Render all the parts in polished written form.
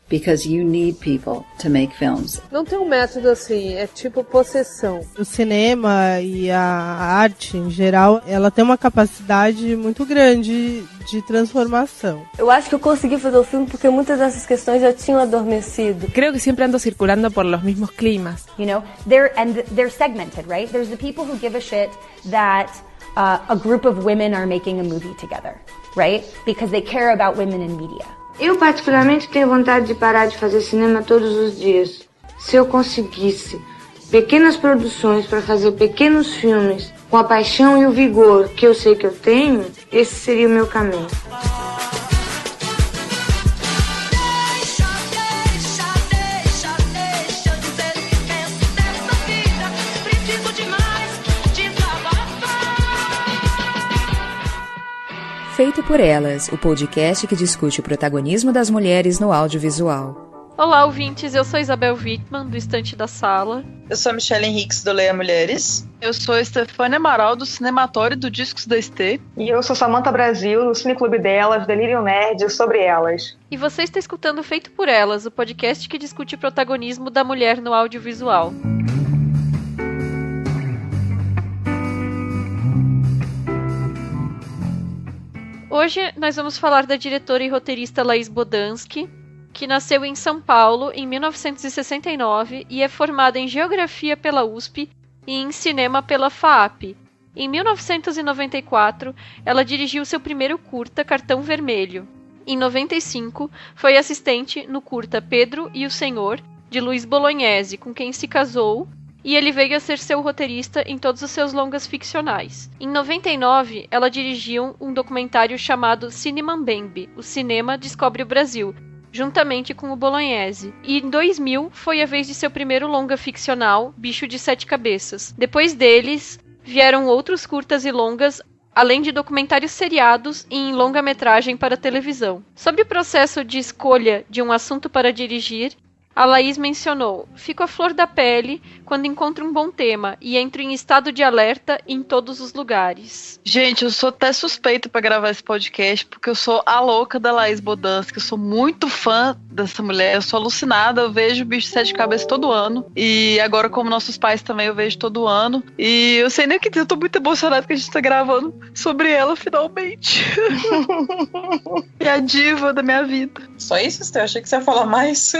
because you need people to make films. Não tem um método assim, é tipo possessão. O cinema e a arte em geral, ela tem uma capacidade muito grande de transformação. Eu acho que eu consegui fazer o filme porque muitas dessas questões já tinham adormecido. Creo que siempre ando circulando por los mismos climas. You know, they're segmented, right? There's the people who give a shit that a group of women are making a movie together, right? Because they care about women in media. Eu particularmente tenho vontade de parar de fazer cinema todos os dias. Se eu conseguisse pequenas produções para fazer pequenos filmes com a paixão e o vigor que eu sei que eu tenho, esse seria o meu caminho. Feito por Elas, o podcast que discute o protagonismo das mulheres no audiovisual. Olá, ouvintes, eu sou Isabel Wittmann, do Estante da Sala. Eu sou a Michelle Henriques, do Leia Mulheres. Eu sou a Estefânia Amaral, do Cinematório do Discos da ST. E eu sou Samantha Brasil, do Cineclube Delas, Delírio Nerd, sobre elas. E você está escutando Feito por Elas, o podcast que discute o protagonismo da mulher no audiovisual. Hoje nós vamos falar da diretora e roteirista Laís Bodansky, que nasceu em São Paulo em 1969 e é formada em Geografia pela USP e em Cinema pela FAAP. Em 1994, ela dirigiu seu primeiro curta, Cartão Vermelho. Em 95, foi assistente no curta Pedro e o Senhor, de Luiz Bolognese, com quem se casou, e ele veio a ser seu roteirista em todos os seus longas ficcionais. Em 99, ela dirigiu um documentário chamado Cine Mambembe, o cinema descobre o Brasil, juntamente com o Bolognese. E em 2000, foi a vez de seu primeiro longa ficcional, Bicho de Sete Cabeças. Depois deles, vieram outros curtas e longas, além de documentários seriados e em longa-metragem para televisão. Sobre o processo de escolha de um assunto para dirigir, a Laís mencionou: fico à flor da pele quando encontro um bom tema e entro em estado de alerta em todos os lugares. Gente, eu sou até suspeita pra gravar esse podcast, porque eu sou a louca da Laís Bodansky, eu sou muito fã dessa mulher, eu sou alucinada, eu vejo Bicho de Sete Cabeças todo ano, e agora, como nossos pais também, eu vejo todo ano, e eu sei nem o que dizer, eu tô muito emocionada que a gente tá gravando sobre ela, finalmente. É a diva da minha vida. Só isso, Esther? Achei que você ia falar mais.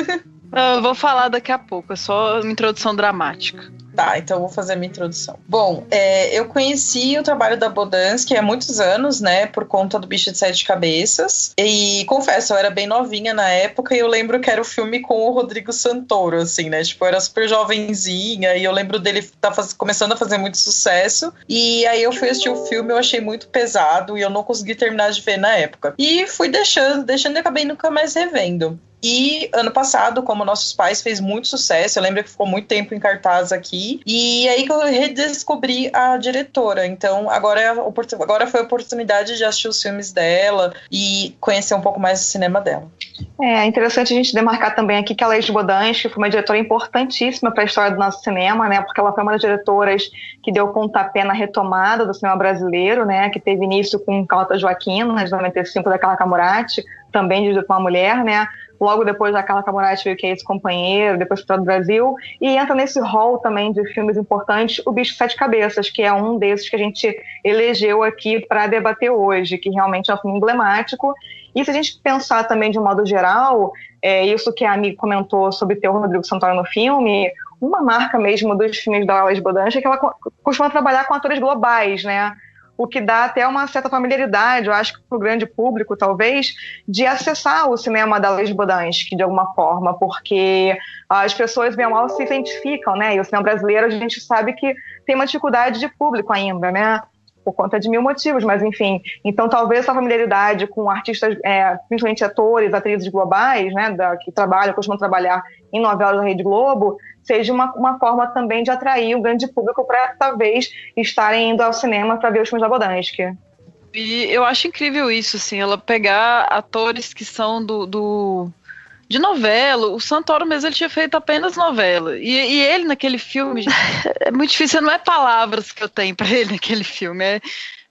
Não, eu vou falar daqui a pouco, é só uma introdução dramática. Tá, então eu vou fazer a minha introdução. Bom, eu conheci o trabalho da Bodansky há muitos anos, né, por conta do Bicho de Sete Cabeças, e confesso, eu era bem novinha na época, e eu lembro que era o filme com o Rodrigo Santoro, assim, né, tipo, eu era super jovenzinha, e eu lembro dele começando a fazer muito sucesso, e aí eu fui assistir o filme, eu achei muito pesado, e eu não consegui terminar de ver na época. E fui deixando e acabei nunca mais revendo. E ano passado, como Nossos Pais fez muito sucesso, eu lembro que ficou muito tempo em cartaz aqui, e aí que eu redescobri a diretora. Então agora foi a oportunidade de assistir os filmes dela e conhecer um pouco mais do cinema dela. É interessante a gente demarcar também aqui que a Laís Bodansky foi uma diretora importantíssima para a história do nosso cinema, né, porque ela foi uma das diretoras que deu pontapé na retomada do cinema brasileiro, né, que teve início com Carlota Joaquina, de 95, da Carla Camurati, também dirigida por uma mulher, né. Logo depois da Carla Camurati veio Que é Esse Companheiro, depois História do Brasil, e entra nesse hall também de filmes importantes o Bicho de Sete Cabeças, que é um desses que a gente elegeu aqui para debater hoje, que realmente é um filme emblemático. E se a gente pensar também de um modo geral, isso que a Amiga comentou sobre ter o Rodrigo Santoro no filme, uma marca mesmo dos filmes da Laís Bodansky é que ela costuma trabalhar com atores globais, né? O que dá até uma certa familiaridade, eu acho que para o grande público, talvez, de acessar o cinema da Laís Bodansky, de alguma forma, porque as pessoas, bem ou mal, se identificam, né? E o cinema brasileiro, a gente sabe que tem uma dificuldade de público ainda, né? Por conta de mil motivos, mas enfim. Então, talvez essa familiaridade com artistas, principalmente atores, atrizes globais, né, que costumam trabalhar em novelas da Rede Globo, seja uma forma também de atrair o grande público para, talvez, estarem indo ao cinema para ver os filmes da Bodansky. E eu acho incrível isso, assim, ela pegar atores que são de novela. O Santoro mesmo, ele tinha feito apenas novela. E ele naquele filme, é muito difícil, não é palavras que eu tenho pra ele naquele filme.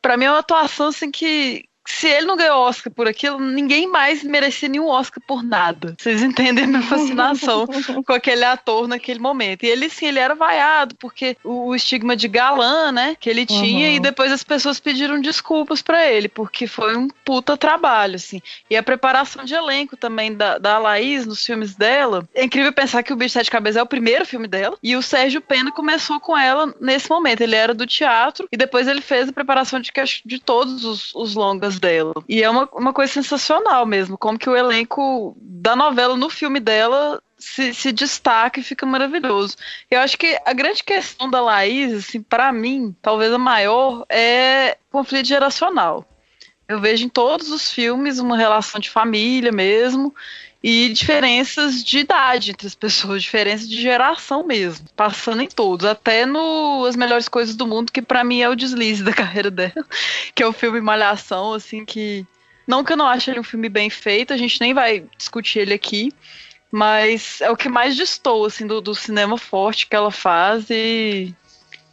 Pra mim é uma atuação assim que se ele não ganhou Oscar por aquilo, ninguém mais merecia nenhum Oscar por nada. Vocês entendem a minha fascinação com aquele ator naquele momento. E ele, sim, ele era vaiado, porque o estigma de galã, né, que ele tinha, e depois as pessoas pediram desculpas pra ele, porque foi um puta trabalho, assim. E a preparação de elenco também da Laís nos filmes dela, é incrível pensar que O Bicho de Sete Cabeças é o primeiro filme dela, e o Sérgio Pena começou com ela nesse momento. Ele era do teatro, e depois ele fez a preparação de todos os longas dela. E é uma coisa sensacional mesmo, como que o elenco da novela no filme dela se destaca e fica maravilhoso. Eu acho que a grande questão da Laís, assim, pra mim, talvez a maior, é conflito geracional. Eu vejo em todos os filmes uma relação de família mesmo, e diferenças de idade entre as pessoas, diferenças de geração mesmo, passando em todos, até no As Melhores Coisas do Mundo, que pra mim é o deslize da carreira dela, que é o filme Malhação, assim, que não que eu não ache ele um filme bem feito, a gente nem vai discutir ele aqui, mas é o que mais destoa, assim, do cinema forte que ela faz, e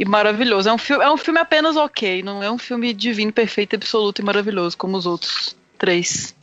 maravilhoso. É um filme apenas ok, não é um filme divino, perfeito, absoluto e maravilhoso, como os outros 3.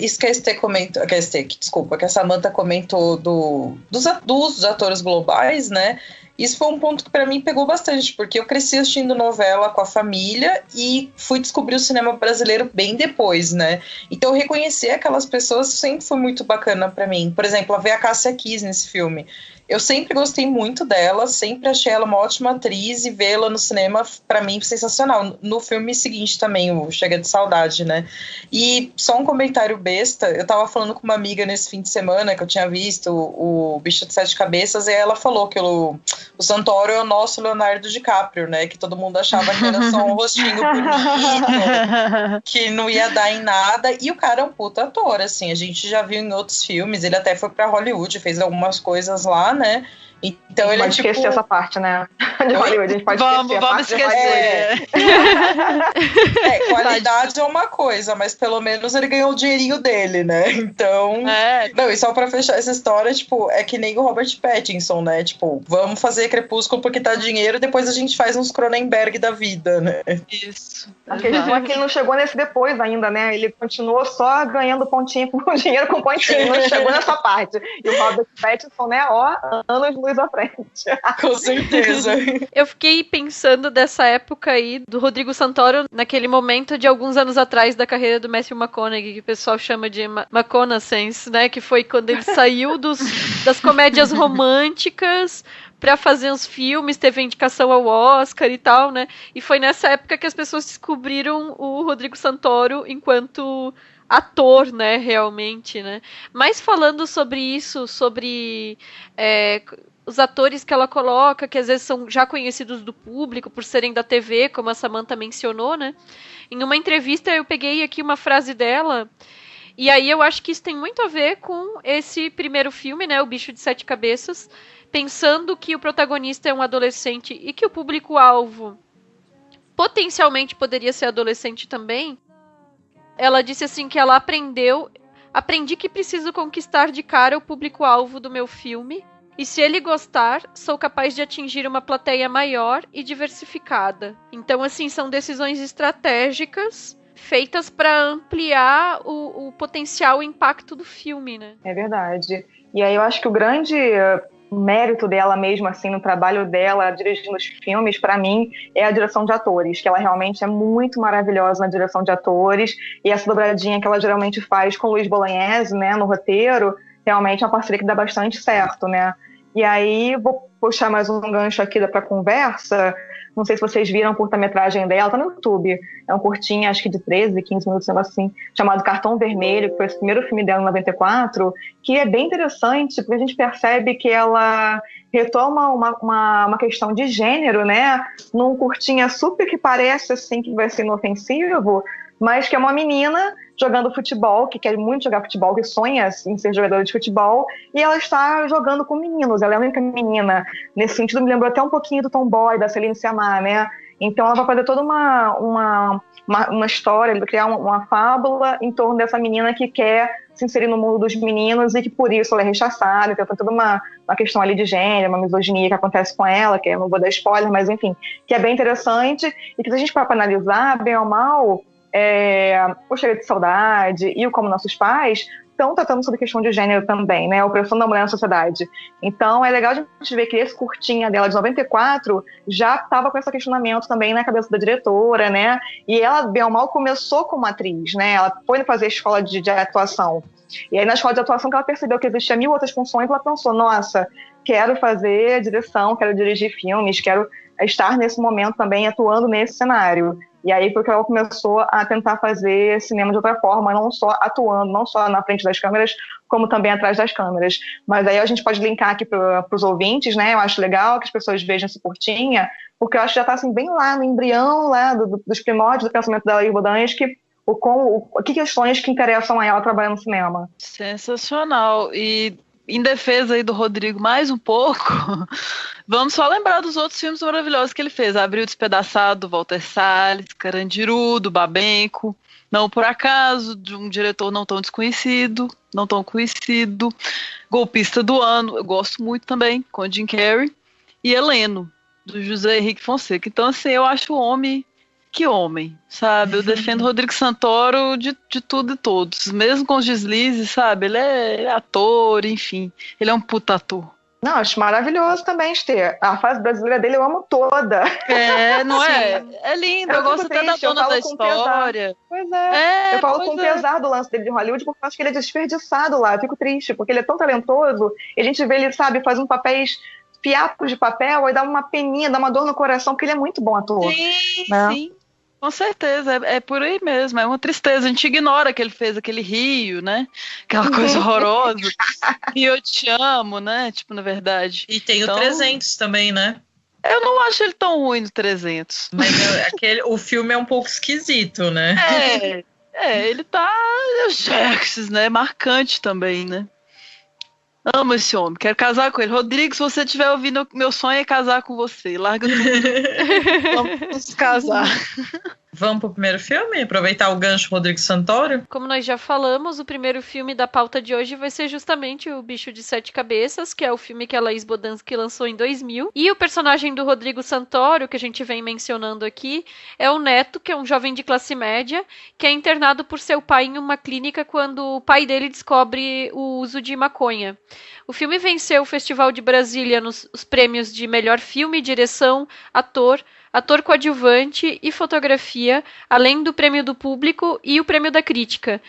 Isso que a Estê comentou, que a Samantha comentou dos atores globais, né? Isso foi um ponto que pra mim pegou bastante, porque eu cresci assistindo novela com a família e fui descobrir o cinema brasileiro bem depois, né? Então reconhecer aquelas pessoas sempre foi muito bacana pra mim. Por exemplo, ver a Cássia Kiss nesse filme. Eu sempre gostei muito dela, sempre achei ela uma ótima atriz, e vê-la no cinema, pra mim, sensacional. No filme seguinte também, o Chega de Saudade, né? E só um comentário besta, eu tava falando com uma amiga nesse fim de semana, que eu tinha visto o Bicho de Sete Cabeças, e ela falou que o Santoro é o nosso Leonardo DiCaprio, né? Que todo mundo achava que era só um rostinho bonito, que não ia dar em nada, e o cara é um puta ator, assim, a gente já viu em outros filmes, ele até foi pra Hollywood, fez algumas coisas lá, né? Então ele pode esquecer essa parte, né? De Hollywood, a gente pode esquecer. Qualidade é uma coisa, mas pelo menos ele ganhou o dinheirinho dele, né? Então. Não, e só pra fechar essa história, tipo, é que nem o Robert Pattinson, né? Tipo, vamos fazer Crepúsculo porque tá dinheiro, depois a gente faz uns Cronenberg da vida, né? Isso. Porque a gente fala que ele não chegou nesse depois ainda, né? Ele continuou só ganhando pontinho com dinheiro com pontinho, não chegou nessa parte. E o Robert Pattinson, né? Ó, anos luz à frente. Com certeza. Eu fiquei pensando dessa época aí do Rodrigo Santoro, naquele momento de alguns anos atrás da carreira do Matthew McConaughey, que o pessoal chama de McConaissance, né? Que foi quando ele saiu das comédias românticas pra fazer uns filmes, teve indicação ao Oscar e tal, né? E foi nessa época que as pessoas descobriram o Rodrigo Santoro enquanto ator, né, realmente, né? Mas falando sobre isso, sobre os atores que ela coloca, que às vezes são já conhecidos do público por serem da TV, como a Samantha mencionou, né? Em uma entrevista eu peguei aqui uma frase dela, e aí eu acho que isso tem muito a ver com esse primeiro filme, né, O Bicho de Sete Cabeças, pensando que o protagonista é um adolescente e que o público-alvo potencialmente poderia ser adolescente também. Ela disse assim que ela aprendi que preciso conquistar de cara o público-alvo do meu filme, e se ele gostar, sou capaz de atingir uma plateia maior e diversificada. Então, assim, são decisões estratégicas feitas para ampliar o potencial impacto do filme, né? É verdade. E aí eu acho que o grande mérito dela mesmo, assim, no trabalho dela, dirigindo os filmes, pra mim, é a direção de atores, que ela realmente é muito maravilhosa na direção de atores, e essa dobradinha que ela geralmente faz com o Luiz Bolognese, né, no roteiro, realmente é uma parceria que dá bastante certo, né? E aí, vou puxar mais um gancho aqui pra conversa. Não sei se vocês viram a curta-metragem dela, tá no YouTube. É um curtinho, acho que de 13, 15 minutos, assim, chamado Cartão Vermelho, que foi o primeiro filme dela em 94, que é bem interessante, porque a gente percebe que ela retoma uma questão de gênero, né? Num curtinha super que parece, assim, que vai ser inofensivo, mas que é uma menina jogando futebol, que quer muito jogar futebol, que sonha em ser jogadora de futebol, e ela está jogando com meninos, ela é a única menina. Nesse sentido, me lembrou até um pouquinho do Tomboy, da Celine Sciamma, né? Então ela vai fazer toda uma história, ele vai criar uma fábula em torno dessa menina que quer se inserir no mundo dos meninos e que por isso ela é rechaçada. Então tem toda uma questão ali de gênero, uma misoginia que acontece com ela, que eu não vou dar spoiler, mas enfim, que é bem interessante, e que se a gente for analisar, bem ou mal, O Chega de Saudade e o Como Nossos Pais estão tratando sobre questão de gênero também, né? A opressão da mulher na sociedade. Então, é legal a gente ver que esse curtinha dela, de 94, já estava com esse questionamento também na cabeça da diretora, né? E ela, bem ou mal, começou como atriz, né? Ela foi fazer escola de atuação. E aí, na escola de atuação, que ela percebeu que existia 1000 outras funções, ela pensou, nossa, quero fazer direção, quero dirigir filmes, quero estar nesse momento também atuando nesse cenário. E aí foi que ela começou a tentar fazer cinema de outra forma, não só atuando, não só na frente das câmeras, como também atrás das câmeras. Mas aí a gente pode linkar aqui para os ouvintes, né? Eu acho legal que as pessoas vejam esse curtinha, porque eu acho que já está assim, bem lá no embrião lá, dos primórdios do pensamento da Laís Bodansky, que questões que interessam a ela trabalhando no cinema. Sensacional. E em defesa aí do Rodrigo mais um pouco, vamos só lembrar dos outros filmes maravilhosos que ele fez. Abril Despedaçado, do Walter Salles, Carandiru, do Babenco, Não Por Acaso, de um diretor não tão conhecido, Golpista do Ano, eu gosto muito também, com Jim Carrey, e Heleno, do José Henrique Fonseca. Então, assim, eu acho o homem... Que homem, sabe? Eu defendo Rodrigo Santoro de tudo e todos. Mesmo com os deslizes, sabe? Ele é ator, enfim. Ele é um puta ator. Não, acho maravilhoso também, Esther. A fase brasileira dele eu amo toda. Não é? É lindo, eu gosto até da dona da história. Pois é. Eu falo com pesar do lance dele de Hollywood, porque eu acho que ele é desperdiçado lá. Eu fico triste, porque ele é tão talentoso, e a gente vê ele, sabe, fazendo papéis... fiapos de papel, aí dá uma peninha, dá uma dor no coração, porque ele é muito bom ator. Sim, né? Sim. Com certeza, é por aí mesmo, é uma tristeza, a gente ignora que ele fez aquele Rio, né, aquela coisa horrorosa, e eu te amo, né, tipo, na verdade. E tem o 300 também, né? Eu não acho ele tão ruim no 300. Mas o filme é um pouco esquisito, né? Ele tá, Xerxes, né, marcante também, né. Amo esse homem, quero casar com ele. Rodrigo, se você estiver ouvindo, meu sonho é casar com você. Larga tudo. Vamos casar. Vamos pro primeiro filme? Aproveitar o gancho Rodrigo Santoro? Como nós já falamos, o primeiro filme da pauta de hoje vai ser justamente O Bicho de Sete Cabeças, que é o filme que a Laís Bodansky lançou em 2000. E o personagem do Rodrigo Santoro, que a gente vem mencionando aqui, é o Neto, que é um jovem de classe média, que é internado por seu pai em uma clínica quando o pai dele descobre o uso de maconha. O filme venceu o Festival de Brasília nos prêmios de melhor filme, direção, ator coadjuvante e fotografia, além do prêmio do público e o prêmio da crítica.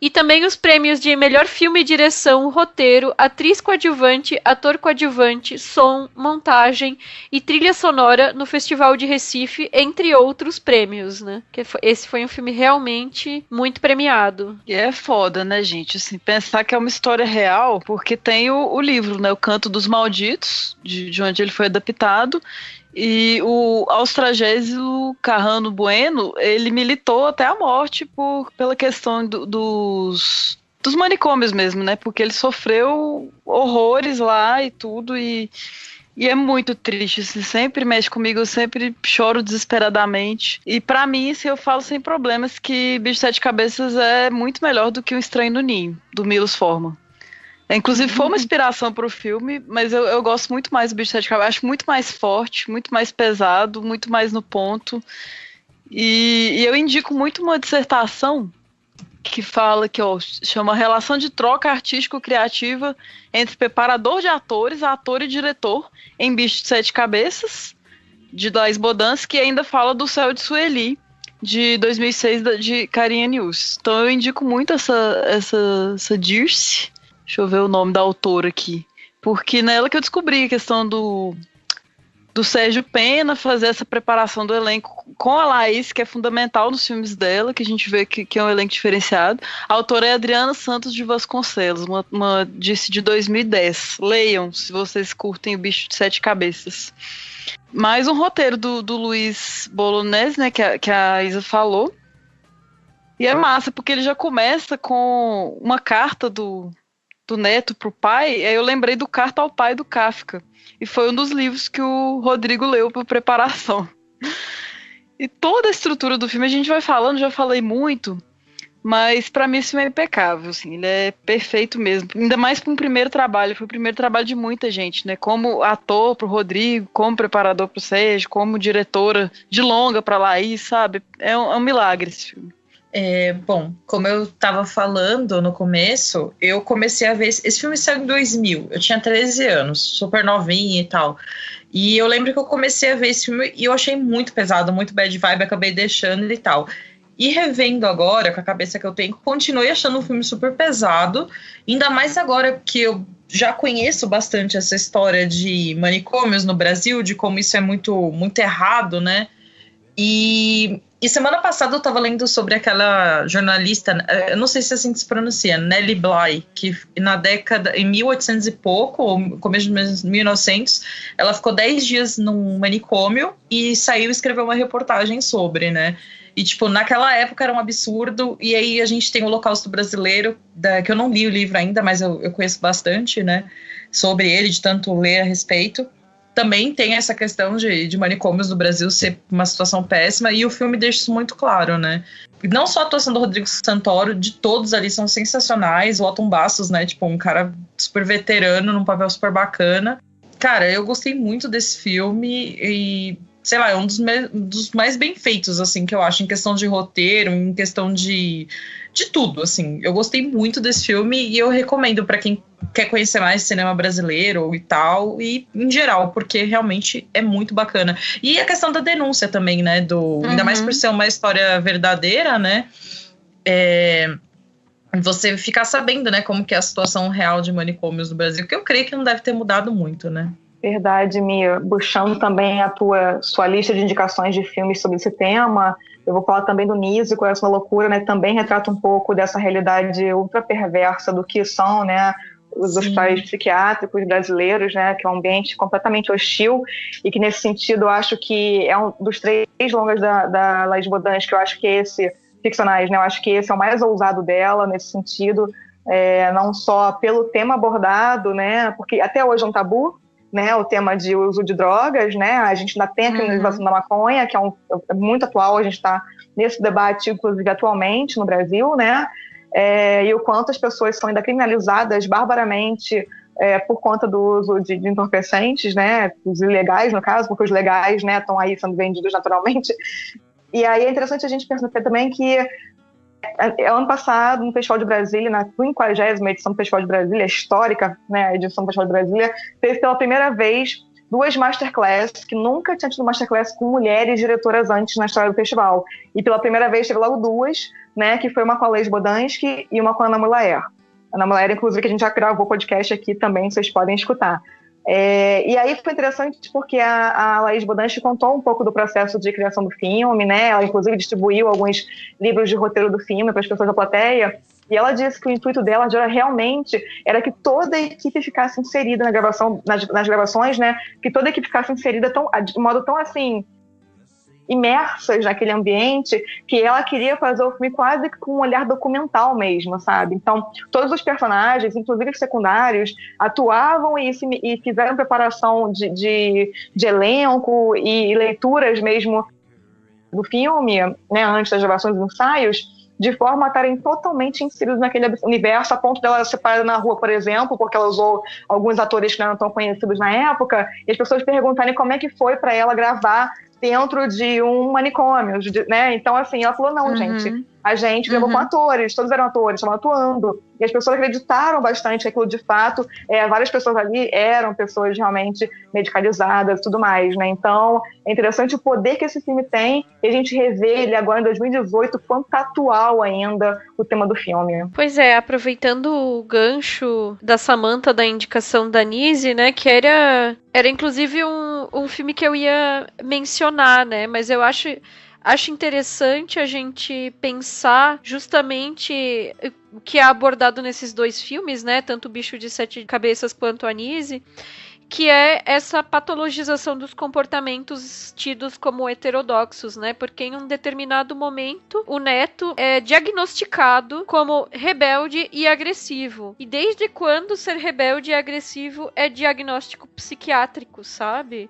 E também os prêmios de melhor filme, direção, roteiro, atriz coadjuvante, ator coadjuvante, som, montagem e trilha sonora no Festival de Recife, entre outros prêmios, né? Esse foi um filme realmente muito premiado. E é foda, né, gente? Assim, pensar que é uma história real, porque tem o livro, né? O Canto dos Malditos, de onde ele foi adaptado. E o Austragésilo Carrano Bueno, ele militou até a morte pela questão dos manicômios mesmo, né? Porque ele sofreu horrores lá e tudo, e é muito triste, assim, sempre mexe comigo, eu sempre choro desesperadamente. E pra mim, assim, eu falo sem problemas que Bicho de Sete Cabeças é muito melhor do que O Estranho no Ninho, do Milos Forman. Inclusive foi uma inspiração para o filme, mas eu gosto muito mais do Bicho de Sete Cabeças, acho muito mais forte, muito mais pesado, muito mais no ponto, e eu indico muito uma dissertação que fala que chama Relação de Troca Artístico-Criativa entre Preparador de Atores, Ator e Diretor em Bicho de Sete Cabeças, de Laís Bodansky, que ainda fala do Céu de Sueli, de 2006, de Carinha News. Então eu indico muito essa Dirce. Deixa eu ver o nome da autora aqui. Porque nela que eu descobri a questão do Sérgio Pena, fazer essa preparação do elenco com a Laís, que é fundamental nos filmes dela, que a gente vê que é um elenco diferenciado. A autora é Adriana Santos de Vasconcelos, uma disse de 2010. Leiam, se vocês curtem O Bicho de Sete Cabeças. Mais um roteiro do Luiz Bolognese, né, que a Isa falou. E é massa, porque ele já começa com uma carta do Neto pro pai, aí eu lembrei do Carta ao Pai do Kafka, e foi um dos livros que o Rodrigo leu por preparação. E toda a estrutura do filme, a gente vai falando, já falei muito, mas pra mim esse filme é impecável, assim, ele é perfeito mesmo, ainda mais para um primeiro trabalho, foi o primeiro trabalho de muita gente, né, como ator pro Rodrigo, como preparador pro Sérgio, como diretora de longa pra Laís, sabe, é um milagre esse filme. Bom, como eu tava falando no começo, eu comecei a ver... Esse filme saiu em 2000, eu tinha 13 anos, super novinha e tal. E eu lembro que eu comecei a ver esse filme e eu achei muito pesado, muito bad vibe, acabei deixando e tal. E revendo agora, com a cabeça que eu tenho, continuei achando um filme super pesado, ainda mais agora que eu já conheço bastante essa história de manicômios no Brasil, de como isso é muito, muito errado, né? E semana passada eu tava lendo sobre aquela jornalista, eu não sei se assim se pronuncia, Nellie Bly, que na década, em 1800 e pouco, ou começo de 1900, ela ficou 10 dias num manicômio e saiu e escreveu uma reportagem sobre, né? E, tipo, naquela época era um absurdo, e aí a gente tem o Holocausto Brasileiro, que eu não li o livro ainda, mas eu conheço bastante, né, sobre ele, de tanto ler a respeito. Também tem essa questão de manicômios no Brasil ser uma situação péssima, e o filme deixa isso muito claro, né. Não só a atuação do Rodrigo Santoro, de todos ali são sensacionais, o Otton Bastos, né, tipo, um cara super veterano, num papel super bacana. Cara, eu gostei muito desse filme, e... sei lá, é um dos mais bem feitos, assim, que eu acho, em questão de roteiro, em questão de tudo, assim. Eu gostei muito desse filme e eu recomendo para quem quer conhecer mais cinema brasileiro e tal, e em geral, porque realmente é muito bacana. E a questão da denúncia também, né, ainda mais por ser uma história verdadeira, né, você ficar sabendo, né, como que é a situação real de manicômios no Brasil, que eu creio que não deve ter mudado muito, né. Verdade, Mia. Puxando também a sua lista de indicações de filmes sobre esse tema, eu vou falar também do Nísio, Coração da Loucura, né? Também retrata um pouco dessa realidade ultra perversa do que são, né, os hospitais psiquiátricos brasileiros, né? Que é um ambiente completamente hostil e que, nesse sentido, eu acho que é um dos 3 longas da Laís Bodansky, que eu acho que esse, ficcionais, né? Eu acho que esse é o mais ousado dela, nesse sentido, não só pelo tema abordado, né? Porque até hoje é um tabu, né, o tema de uso de drogas, né, a gente ainda tem a criminalização da maconha, que é muito atual, a gente está nesse debate, inclusive, atualmente no Brasil, né, e o quanto as pessoas são ainda criminalizadas barbaramente por conta do uso de entorpecentes, né, os ilegais, no caso, porque os legais, né, estão aí sendo vendidos naturalmente. E aí é interessante a gente perceber também que ano passado, no Festival de Brasília, na 50ª edição do Festival de Brasília, histórica, né, a edição do Festival de Brasília, teve pela primeira vez 2 masterclass, que nunca tinha tido masterclass com mulheres diretoras antes na história do festival. E pela primeira vez teve logo 2, né, que foi uma com a Laís Bodansky e uma com a Ana Mulaer. A Ana Mulaer, inclusive, que a gente já gravou podcast aqui também, vocês podem escutar. E aí foi interessante porque a Laís Bodansky contou um pouco do processo de criação do filme, né? Ela inclusive distribuiu alguns livros de roteiro do filme para as pessoas da plateia, e ela disse que o intuito dela realmente era que toda a equipe ficasse inserida na gravação, nas gravações, né? Que toda a equipe ficasse inserida de modo tão assim, imersas naquele ambiente, que ela queria fazer o filme quase com um olhar documental mesmo, sabe? Então, todos os personagens, inclusive os secundários, atuavam e fizeram preparação de elenco e leituras mesmo do filme, né, antes das gravações e ensaios, de forma a estarem totalmente inseridos naquele universo, a ponto dela ser parada na rua, por exemplo, porque ela usou alguns atores que não eram tão conhecidos na época, e as pessoas perguntarem como é que foi para ela gravar dentro de um manicômio, né? Então, assim, ela falou, não, gente, a gente gravou com atores, todos eram atores, estavam atuando, e as pessoas acreditaram bastante que aquilo de fato, várias pessoas ali eram pessoas realmente medicalizadas e tudo mais, né? Então, é interessante o poder que esse filme tem, e a gente revê ele agora em 2018, quanto tá atual ainda o tema do filme. Pois é, aproveitando o gancho da Samantha, da indicação da Nise, né, que era inclusive um filme que eu ia mencionar, né, mas eu acho interessante a gente pensar justamente o que é abordado nesses 2 filmes, né, tanto o Bicho de 7 Cabeças quanto a Nise, que é essa patologização dos comportamentos tidos como heterodoxos, né? Porque em um determinado momento o neto é diagnosticado como rebelde e agressivo. E desde quando ser rebelde e agressivo é diagnóstico psiquiátrico, sabe?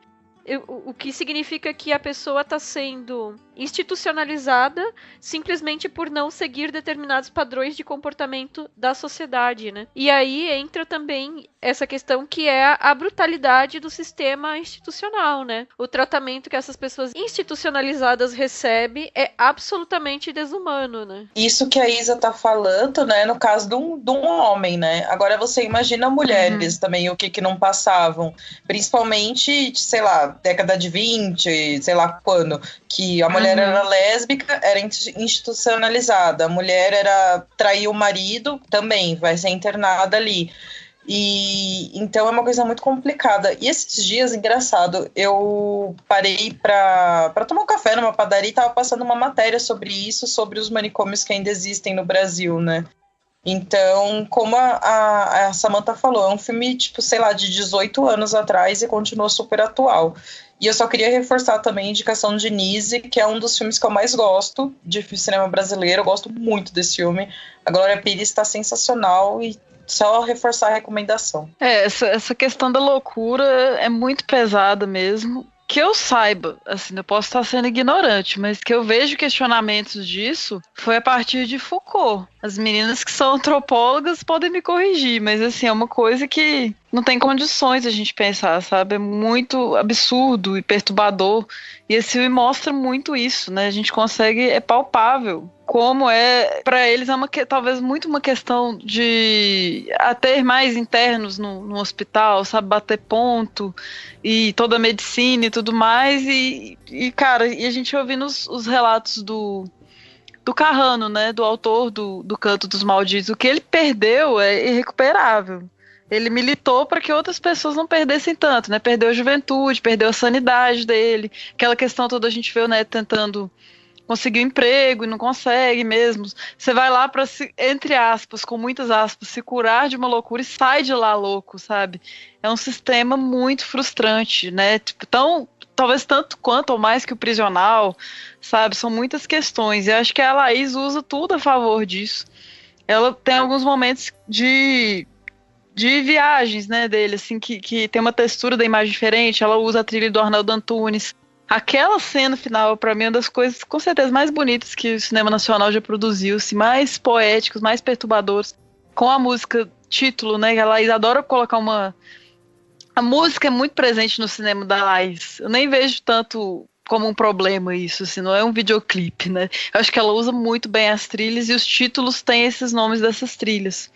O que significa que a pessoa está sendo institucionalizada simplesmente por não seguir determinados padrões de comportamento da sociedade, né? E aí entra também essa questão que é a brutalidade do sistema institucional, né? O tratamento que essas pessoas institucionalizadas recebem é absolutamente desumano, né? Isso que a Isa tá falando, né, no caso de um homem, né? Agora você imagina mulheres também, o que não passavam, principalmente, sei lá, década de 20, sei lá quando, que a mulher era lésbica, era institucionalizada, a mulher traía o marido, também vai ser internada ali. E então é uma coisa muito complicada. E esses dias, engraçado, eu parei pra tomar um café numa padaria e tava passando uma matéria sobre isso, sobre os manicômios que ainda existem no Brasil, né? Então, como a Samantha falou, é um filme, tipo, sei lá, de 18 anos atrás e continua super atual. E eu só queria reforçar também a indicação de Nise, que é um dos filmes que eu mais gosto de cinema brasileiro. Eu gosto muito desse filme. A Glória Pires está sensacional e só reforçar a recomendação. Essa questão da loucura é muito pesada mesmo. Que eu saiba, assim, eu posso estar sendo ignorante, mas que eu vejo questionamentos disso foi a partir de Foucault. As meninas que são antropólogas podem me corrigir, mas assim, é uma coisa que não tem condições a gente pensar, sabe? É muito absurdo e perturbador. E esse filme mostra muito isso, né? A gente consegue, é palpável. Como para eles é talvez muito uma questão de ter mais internos no hospital, sabe, bater ponto e toda a medicina e tudo mais e cara, e a gente ouvindo os relatos do Carrano, né, do autor do Canto dos Malditos, o que ele perdeu é irrecuperável. Ele militou para que outras pessoas não perdessem tanto, né, perdeu a juventude, perdeu a sanidade dele, aquela questão toda a gente vê o Neto tentando conseguir um emprego e não consegue mesmo. Você vai lá para, entre aspas, com muitas aspas, se curar de uma loucura e sai de lá louco, sabe? É um sistema muito frustrante, né? Tipo, talvez tanto quanto ou mais que o prisional, sabe? São muitas questões. E acho que a Laís usa tudo a favor disso. Ela tem alguns momentos de viagens, né, dele, assim, que tem uma textura da imagem diferente. Ela usa a trilha do Arnaldo Antunes. Aquela cena final, pra mim, é uma das coisas, com certeza, mais bonitas que o cinema nacional já produziu, assim, mais poéticos, mais perturbadores, com a música título, né, que a Laís adora colocar A música é muito presente no cinema da Laís. Eu nem vejo tanto como um problema isso, assim, não é um videoclipe, né? Eu acho que ela usa muito bem as trilhas e os títulos têm esses nomes dessas trilhas.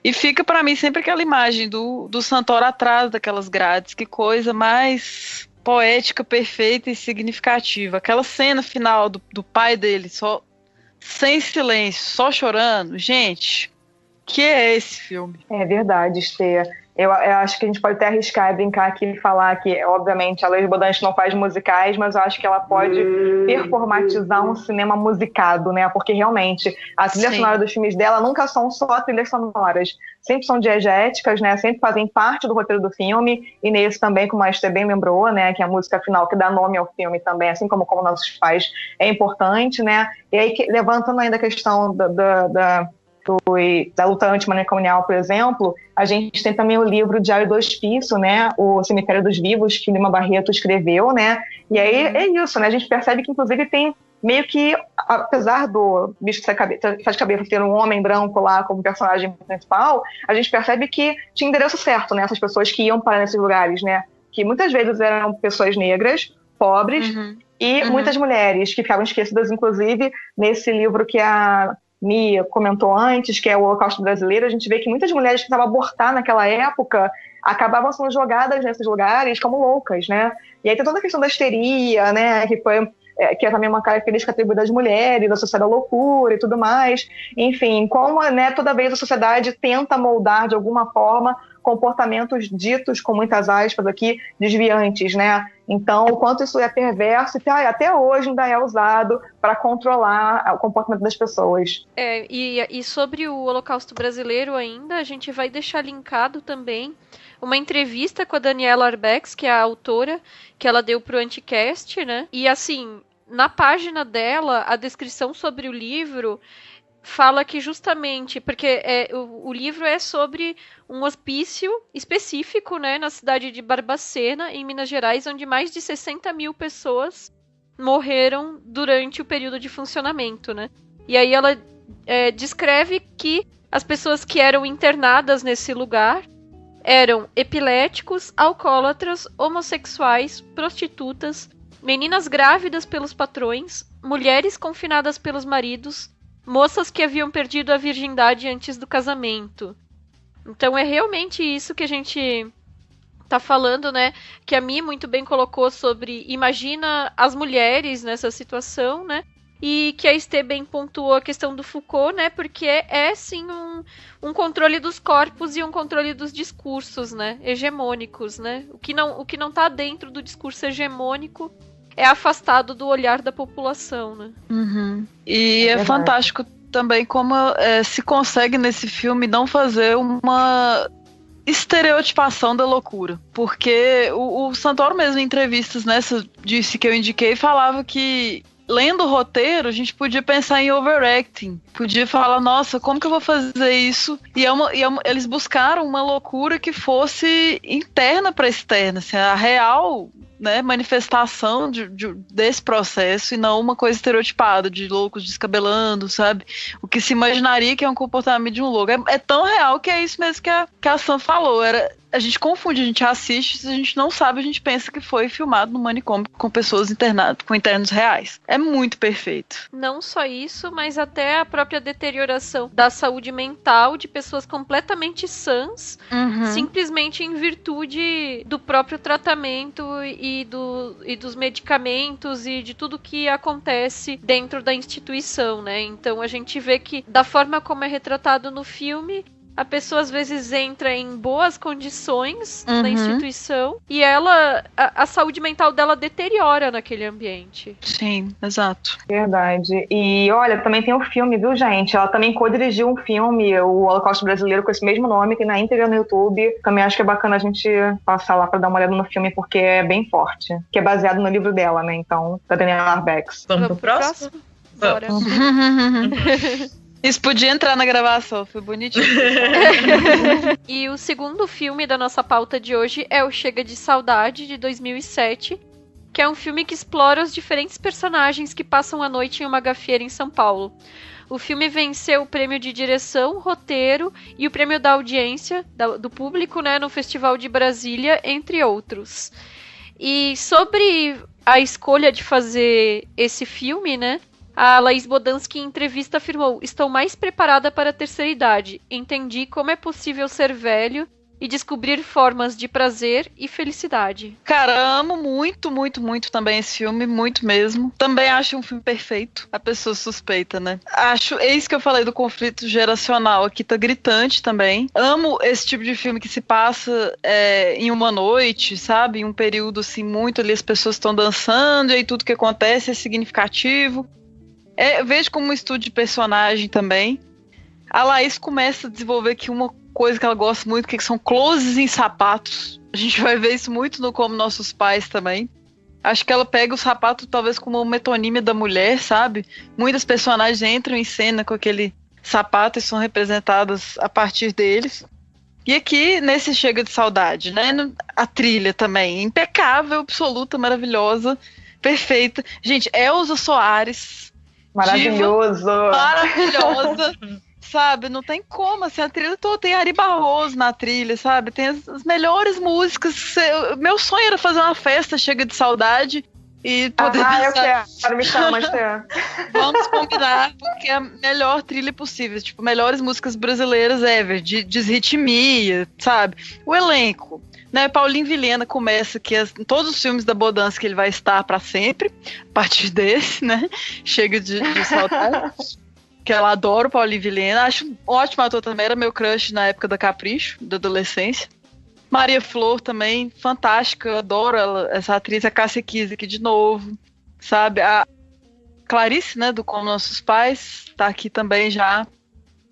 E fica pra mim sempre aquela imagem do Santoro atrás daquelas grades, que coisa mais poética, perfeita e significativa. Aquela cena final do pai dele, só sem silêncio, só chorando. Gente, que é esse filme? É verdade, Esther. Eu acho que a gente pode até arriscar e brincar aqui e falar que, obviamente, a Laís Bodansky não faz musicais, mas eu acho que ela pode performatizar um cinema musicado, né? Porque, realmente, a trilha sonora dos filmes dela nunca são só trilhas sonoras. Sempre são diegéticas, né? Sempre fazem parte do roteiro do filme. E nesse também, como a Esther bem lembrou, né? Que é a música final que dá nome ao filme também, assim como Nossos Pais, é importante, né? E aí, levantando ainda a questão da luta antimanicomial, por exemplo, a gente tem também o livro Diário do Hospício, né, o Cemitério dos Vivos, que Lima Barreto escreveu, né, e aí é isso, né, a gente percebe que inclusive tem meio que, apesar do Bicho de Sete Cabeças ter um homem branco lá como personagem principal, a gente percebe que tinha endereço certo, né, essas pessoas que iam para esses lugares, né, que muitas vezes eram pessoas negras, pobres, e muitas mulheres que ficavam esquecidas, inclusive, nesse livro que a Mia comentou antes, que é o Holocausto Brasileiro. A gente vê que muitas mulheres que estavam abortar naquela época acabavam sendo jogadas nesses lugares como loucas, né? E aí tem toda a questão da histeria, né? Que é também uma característica atribuída às mulheres, associada à loucura e tudo mais. Enfim, como, né, toda vez a sociedade tenta moldar de alguma forma comportamentos ditos, com muitas aspas aqui, desviantes, né? Então, o quanto isso é perverso e até hoje ainda é usado para controlar o comportamento das pessoas. E sobre o Holocausto Brasileiro ainda, a gente vai deixar linkado também uma entrevista com a Daniela Arbex, que é a autora, que ela deu pro Anticast, né? E assim, na página dela, a descrição sobre o livro fala que justamente, porque o livro é sobre um hospício específico, né, na cidade de Barbacena, em Minas Gerais, onde mais de 60 mil pessoas morreram durante o período de funcionamento, né? E aí ela descreve que as pessoas que eram internadas nesse lugar eram epiléticos, alcoólatras, homossexuais, prostitutas, meninas grávidas pelos patrões, mulheres confinadas pelos maridos, moças que haviam perdido a virgindade antes do casamento. Então é realmente isso que a gente tá falando, né? Que a Mi muito bem colocou sobre imagina as mulheres nessa situação, né? E que a Estê bem pontuou a questão do Foucault, né? Porque é sim um controle dos corpos e um controle dos discursos, né? Hegemônicos, né? O que não tá dentro do discurso hegemônico é afastado do olhar da população, né? Uhum. E é fantástico também como se consegue nesse filme não fazer uma estereotipação da loucura. Porque o Santoro mesmo em entrevistas nessa disse que eu indiquei, falava que lendo o roteiro, a gente podia pensar em overacting. Podia falar, nossa, como que eu vou fazer isso? E eles buscaram uma loucura que fosse interna para externa. Assim, a real, né, manifestação desse processo e não uma coisa estereotipada de loucos descabelando, sabe? O que se imaginaria que é um comportamento de um louco. É tão real que é isso mesmo que a Sam falou. A gente confunde, a gente assiste, se a gente não sabe, a gente pensa que foi filmado no manicômio com pessoas internadas, com internos reais. É muito perfeito. Não só isso, mas até a própria deterioração da saúde mental de pessoas completamente sãs, simplesmente em virtude do próprio tratamento e dos medicamentos e de tudo que acontece dentro da instituição, né? Então a gente vê que, da forma como é retratado no filme, a pessoa às vezes entra em boas condições na instituição e a saúde mental dela deteriora naquele ambiente. Sim, exato. Verdade. E olha, também tem o filme, viu, gente? Ela também co-dirigiu um filme, o Holocausto Brasileiro, com esse mesmo nome, que na íntegra no YouTube. Também acho que é bacana a gente passar lá pra dar uma olhada no filme, porque é bem forte. Que é baseado no livro dela, né? Então, da Daniela Arbex. Vamos pro próximo? Bora. Isso podia entrar na gravação, foi bonitinho. E o segundo filme da nossa pauta de hoje é o Chega de Saudade, de 2007, que é um filme que explora os diferentes personagens que passam a noite em uma gafieira em São Paulo. O filme venceu o prêmio de direção, roteiro e o prêmio da audiência, do público, né, no Festival de Brasília, entre outros. E sobre a escolha de fazer esse filme, né, a Laís Bodansky, em entrevista, afirmou: estou mais preparada para a terceira idade. Entendi como é possível ser velho e descobrir formas de prazer e felicidade. Cara, amo muito, muito, muito também esse filme, muito mesmo. Também acho um filme perfeito. A pessoa suspeita, né? É isso que eu falei do conflito geracional. Aqui tá gritante também. Amo esse tipo de filme que se passa em uma noite, sabe? Em um período, assim, muito ali as pessoas estão dançando e aí tudo que acontece é significativo. Vejo como um estudo de personagem também. A Laís começa a desenvolver aqui uma coisa que ela gosta muito, que são closes em sapatos. A gente vai ver isso muito no Como Nossos Pais também. Acho que ela pega o sapato talvez como uma metonímia da mulher, sabe? Muitas personagens entram em cena com aquele sapato e são representadas a partir deles. E aqui, nesse Chega de Saudade, né? A trilha também, impecável, absoluta, maravilhosa, perfeita. Gente, Elza Soares... Maravilhoso! Diva, maravilhosa, sabe? Não tem como, assim, a trilha toda tem Ari Barroso na trilha, sabe? Tem as melhores músicas. Meu sonho era fazer uma festa Chega de Saudade e poder eu quero, me chama, Vamos combinar, porque é a melhor trilha possível, tipo, melhores músicas brasileiras ever, de desritmia, sabe? O elenco, né? Paulinho Vilhena começa que todos os filmes da Bodansky que ele vai estar pra sempre, a partir desse, né? Chega de Saudade. Que ela adora o Paulinho Vilhena, acho um ótimo ator também, era meu crush na época da Capricho, da adolescência. Maria Flor também, fantástica, eu adoro ela, essa atriz, a Cássia Kiss aqui de novo, sabe? A Clarice, né, do Como Nossos Pais, tá aqui também já.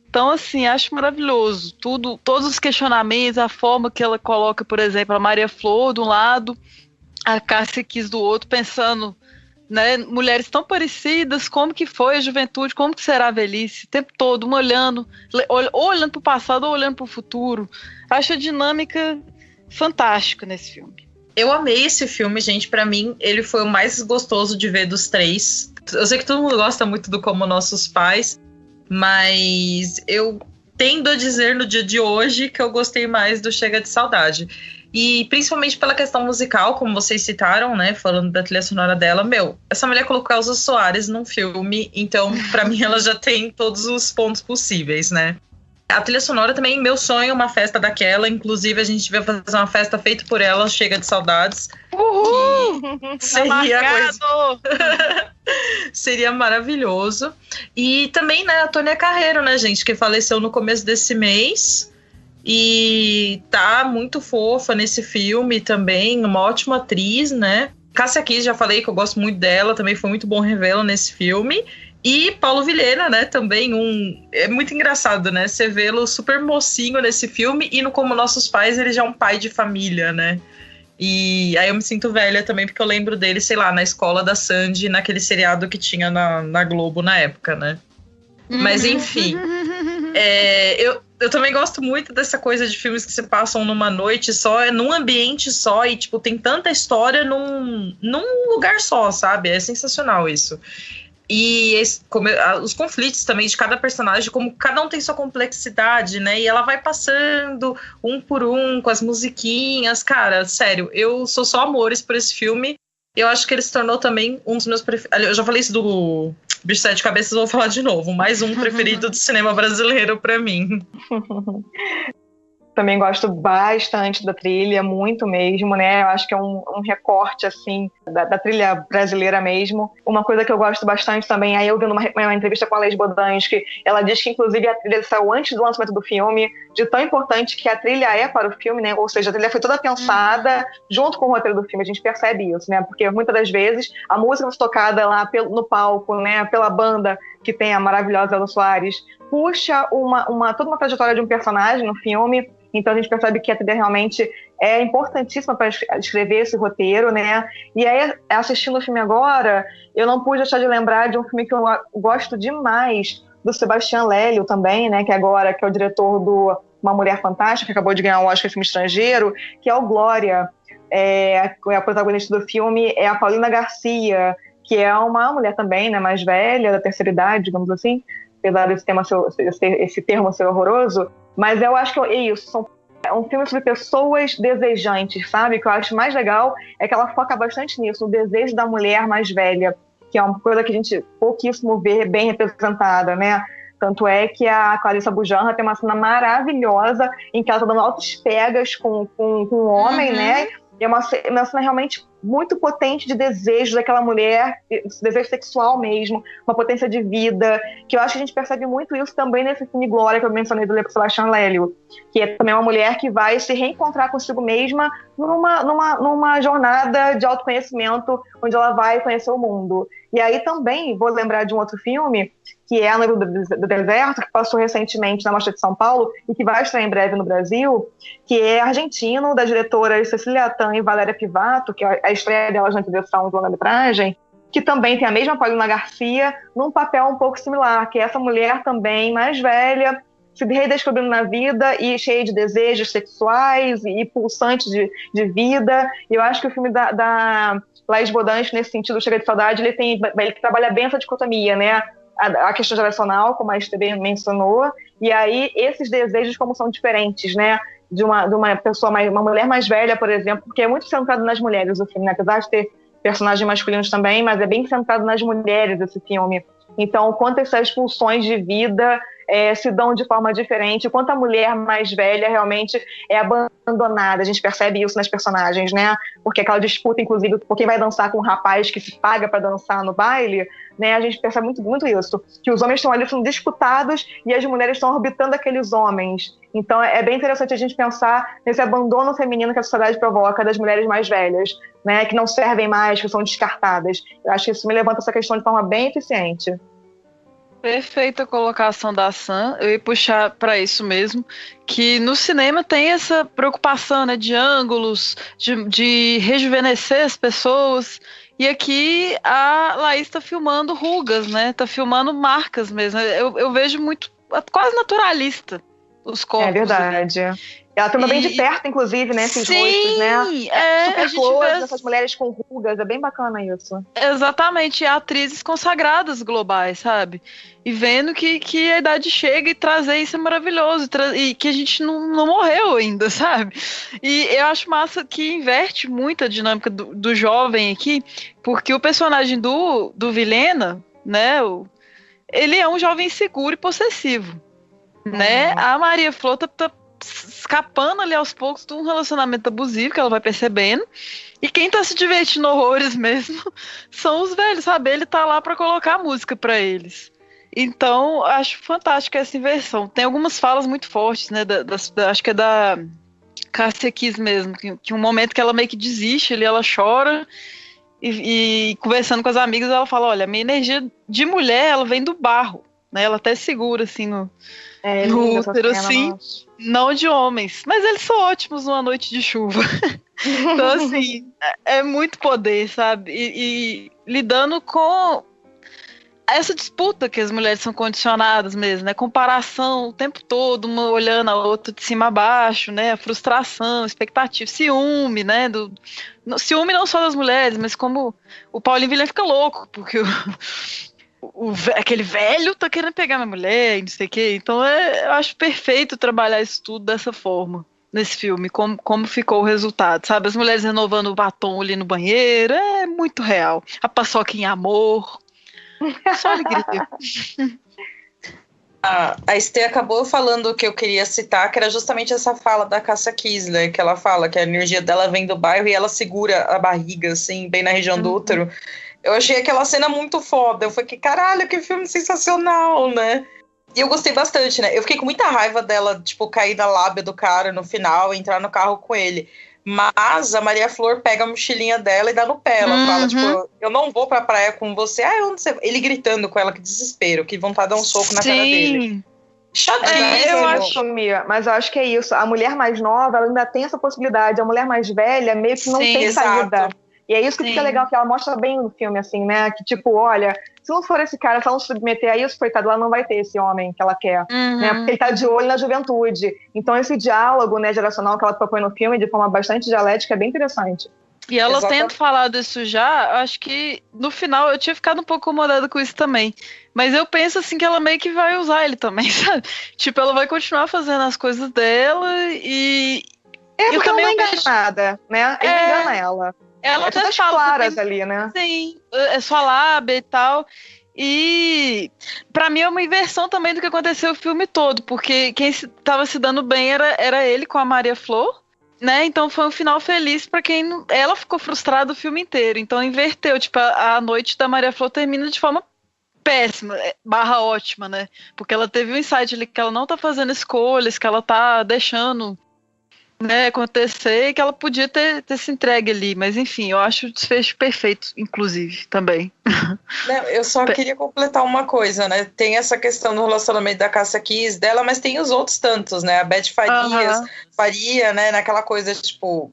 Então, assim, acho maravilhoso. Todos os questionamentos, a forma que ela coloca, por exemplo, a Maria Flor de um lado, a Cássia Kiss do outro, pensando, né, mulheres tão parecidas, como que foi a juventude, como que será a velhice, o tempo todo, uma olhando, ou olhando para o passado ou olhando para o futuro. Acho a dinâmica fantástica nesse filme. Eu amei esse filme, gente. Pra mim, ele foi o mais gostoso de ver dos 3. Eu sei que todo mundo gosta muito do Como Nossos Pais, mas eu tendo a dizer no dia de hoje que eu gostei mais do Chega de Saudade. E principalmente pela questão musical, como vocês citaram, né, falando da trilha sonora dela. Essa mulher colocou Elza Soares num filme, então pra mim ela já tem todos os pontos possíveis, né. A trilha sonora também, meu sonho, uma festa daquela. Inclusive, a gente vai fazer uma festa feita por ela, Chega de Saudades. Uhul! Seria seria maravilhoso. E também, né, a Tônia Carreiro, né, gente, que faleceu no começo desse mês. E tá muito fofa nesse filme também, uma ótima atriz, né. Cássia Kiss, já falei que eu gosto muito dela, também foi muito bom revê-la nesse filme. E Paulo Vilhena, né, também é muito engraçado, né, você vê-lo super mocinho nesse filme e no Como Nossos Pais ele já é um pai de família, né. E aí eu me sinto velha também, porque eu lembro dele, sei lá, na escola da Sandy, naquele seriado que tinha na Globo na época, né. Mas enfim, eu também gosto muito dessa coisa de filmes que se passam numa noite só, num ambiente só, e tipo, tem tanta história num lugar só, sabe, é sensacional isso. E os conflitos também de cada personagem, como cada um tem sua complexidade, né? E ela vai passando um por um com as musiquinhas. Cara, sério, eu sou só amores por esse filme. Eu acho que ele se tornou também um dos meus preferidos. Eu já falei isso do Bicho de Sete Cabeças, vou falar de novo. Mais um preferido do cinema brasileiro pra mim. Também gosto bastante da trilha, muito mesmo, né? Eu acho que é um recorte, assim, da trilha brasileira mesmo. Uma coisa que eu gosto bastante também, aí eu vi uma entrevista com a Laís Bodansky, ela diz que, inclusive, a trilha saiu antes do lançamento do filme, de tão importante que a trilha é para o filme, né? Ou seja, a trilha foi toda pensada junto com o roteiro do filme, a gente percebe isso, né? Porque muitas das vezes a música foi tocada lá no palco, né? Pela banda que tem a maravilhosa Elza Soares, puxa toda uma trajetória de um personagem no filme. Então a gente percebe que a trilha realmente é importantíssima para escrever esse roteiro, né? E aí, assistindo o filme agora, eu não pude deixar de lembrar de um filme que eu gosto demais, do Sebastião Lélio também, né? Que é o diretor do Uma Mulher Fantástica, que acabou de ganhar um Oscar filme estrangeiro, que é o Glória. A protagonista do filme é a Paulina Garcia, que é uma mulher também, né? Mais velha, da terceira idade, digamos assim, apesar desse termo ser horroroso. Mas eu acho que é isso, é um filme sobre pessoas desejantes, sabe? O que eu acho mais legal é que ela foca bastante nisso, no desejo da mulher mais velha, que é uma coisa que a gente pouquíssimo vê bem representada, né? Tanto é que a Clarissa Bujanra tem uma cena maravilhosa em que ela tá dando altas pegas com um homem, né? E é uma cena realmente muito potente de desejo daquela mulher, desejo sexual mesmo, uma potência de vida, que eu acho que a gente percebe muito isso também nesse filme Glória, que eu mencionei do Sebastião Lélio, que é também uma mulher que vai se reencontrar consigo mesma numa jornada de autoconhecimento, onde ela vai conhecer o mundo. E aí também vou lembrar de um outro filme, que é A Noiva do Deserto, que passou recentemente na Mostra de São Paulo e que vai estar em breve no Brasil, que é argentino, das diretoras Cecília Tan e Valéria Pivato, que é a estreia delas na direção de longa-metragem, que também tem a mesma Paulina Garcia, num papel um pouco similar, que é essa mulher também mais velha, se redescobrindo na vida e cheia de desejos sexuais e pulsante de vida. E eu acho que o filme da Laís Bodansky, nesse sentido, Chega de Saudade, ele trabalha bem essa dicotomia, né? A questão geracional, como a Esther mencionou, e aí esses desejos como são diferentes, né? De uma pessoa uma mulher mais velha, por exemplo, porque é muito centrado nas mulheres o filme, né? Apesar de ter personagens masculinos também, mas é bem centrado nas mulheres esse filme. Então, quanto essas pulsões de vida se dão de forma diferente, quanto a mulher mais velha realmente é abandonada, a gente percebe isso nas personagens, né? Porque aquela disputa, inclusive, por quem vai dançar com um rapaz que se paga para dançar no baile, né? A gente percebe muito, muito isso, que os homens estão ali sendo disputados e as mulheres estão orbitando aqueles homens. Então é bem interessante a gente pensar nesse abandono feminino que a sociedade provoca das mulheres mais velhas, né? Que não servem mais, que são descartadas. Eu acho que isso me levanta essa questão de forma bem eficiente. Perfeita a colocação da Sam. Eu ia puxar para isso mesmo, que no cinema tem essa preocupação, né, de ângulos, de rejuvenescer as pessoas. E aqui a Laís está filmando rugas, né? Está filmando marcas mesmo. Eu vejo muito, quase naturalista, os corpos. É verdade. Ela filma bem de perto, inclusive, né? Esses rostos, né? Super close, essas mulheres com rugas. É bem bacana isso. Exatamente. Atrizes consagradas globais, sabe? E vendo que a idade chega e trazer isso é maravilhoso. E que a gente não morreu ainda, sabe? E eu acho massa que inverte muito a dinâmica do jovem aqui, porque o personagem do Vilhena, né? Ele é um jovem inseguro e possessivo, né? A Maria Flor tá escapando ali aos poucos de um relacionamento abusivo que ela vai percebendo, e quem tá se divertindo horrores mesmo são os velhos, sabe? Ele tá lá pra colocar música pra eles. Então, acho fantástica essa inversão. Tem algumas falas muito fortes, né? Acho que é da Cássia Kiss mesmo, que um momento que ela meio que desiste ali, ela chora, e conversando com as amigas, ela fala, olha, a minha energia de mulher, ela vem do barro, né? Ela até segura, assim, no útero, assim, não de homens. Mas eles são ótimos numa noite de chuva. Então, assim, é muito poder, sabe? E lidando com essa disputa que as mulheres são condicionadas mesmo, né? Comparação o tempo todo, uma olhando a outra de cima a baixo, né? A frustração, expectativa, ciúme, né? Ciúme não só das mulheres, mas como o Paulinho Vilhena fica louco, porque aquele velho tá querendo pegar minha mulher e não sei o quê. Então eu acho perfeito trabalhar isso tudo dessa forma nesse filme, como ficou o resultado, sabe? As mulheres renovando o batom ali no banheiro, é muito real. A paçoca em amor, só alegria. A Esther acabou falando o que eu queria citar, que era justamente essa fala da Cássia Kiss, né? Que ela fala que a energia dela vem do bairro e ela segura a barriga, assim, bem na região do útero. Eu achei aquela cena muito foda. Eu falei, caralho, que filme sensacional, né? E eu gostei bastante, né? Eu fiquei com muita raiva dela, tipo, cair da lábia do cara no final e entrar no carro com ele. Mas a Maria Flor pega a mochilinha dela e dá no pé. Ela fala, tipo, eu não vou pra praia com você. Onde você... Ele gritando com ela, que desespero, que vontade de dar um soco na cara dele. Mas eu acho que é isso. A mulher mais nova, ela ainda tem essa possibilidade. A mulher mais velha meio que não tem saída. E é isso que fica legal, que ela mostra bem no filme, assim, né? Que tipo, olha, se não for esse cara, se ela não se submeter a isso, coitado, ela não vai ter esse homem que ela quer, né? Porque ele tá de olho na juventude. Então esse diálogo, né, geracional que ela propõe no filme, de forma bastante dialética, é bem interessante. E ela tenta falar disso já, acho que no final eu tinha ficado um pouco incomodada com isso também. Mas eu penso assim que ela meio que vai usar ele também, sabe? Tipo, ela vai continuar fazendo as coisas dela e... porque ela não é enganada, né? Ele engana ela. Ela até fala claras ali, né? Sim, é sua lábia e tal. E pra mim é uma inversão também do que aconteceu o filme todo, porque quem tava se dando bem era ele com a Maria Flor, né? Então foi um final feliz pra quem não... Ela ficou frustrada o filme inteiro, então inverteu, tipo, a noite da Maria Flor termina de forma péssima, barra ótima, né? Porque ela teve um insight ali que ela não tá fazendo escolhas, que ela tá deixando, né, acontecer, e que ela podia ter se entregue ali, mas enfim, eu acho o desfecho perfeito, inclusive, também. Não, eu só queria completar uma coisa, né, tem essa questão do relacionamento da Cássia Kiss dela, mas tem os outros tantos, né, a Beth Faria, né, naquela coisa, tipo,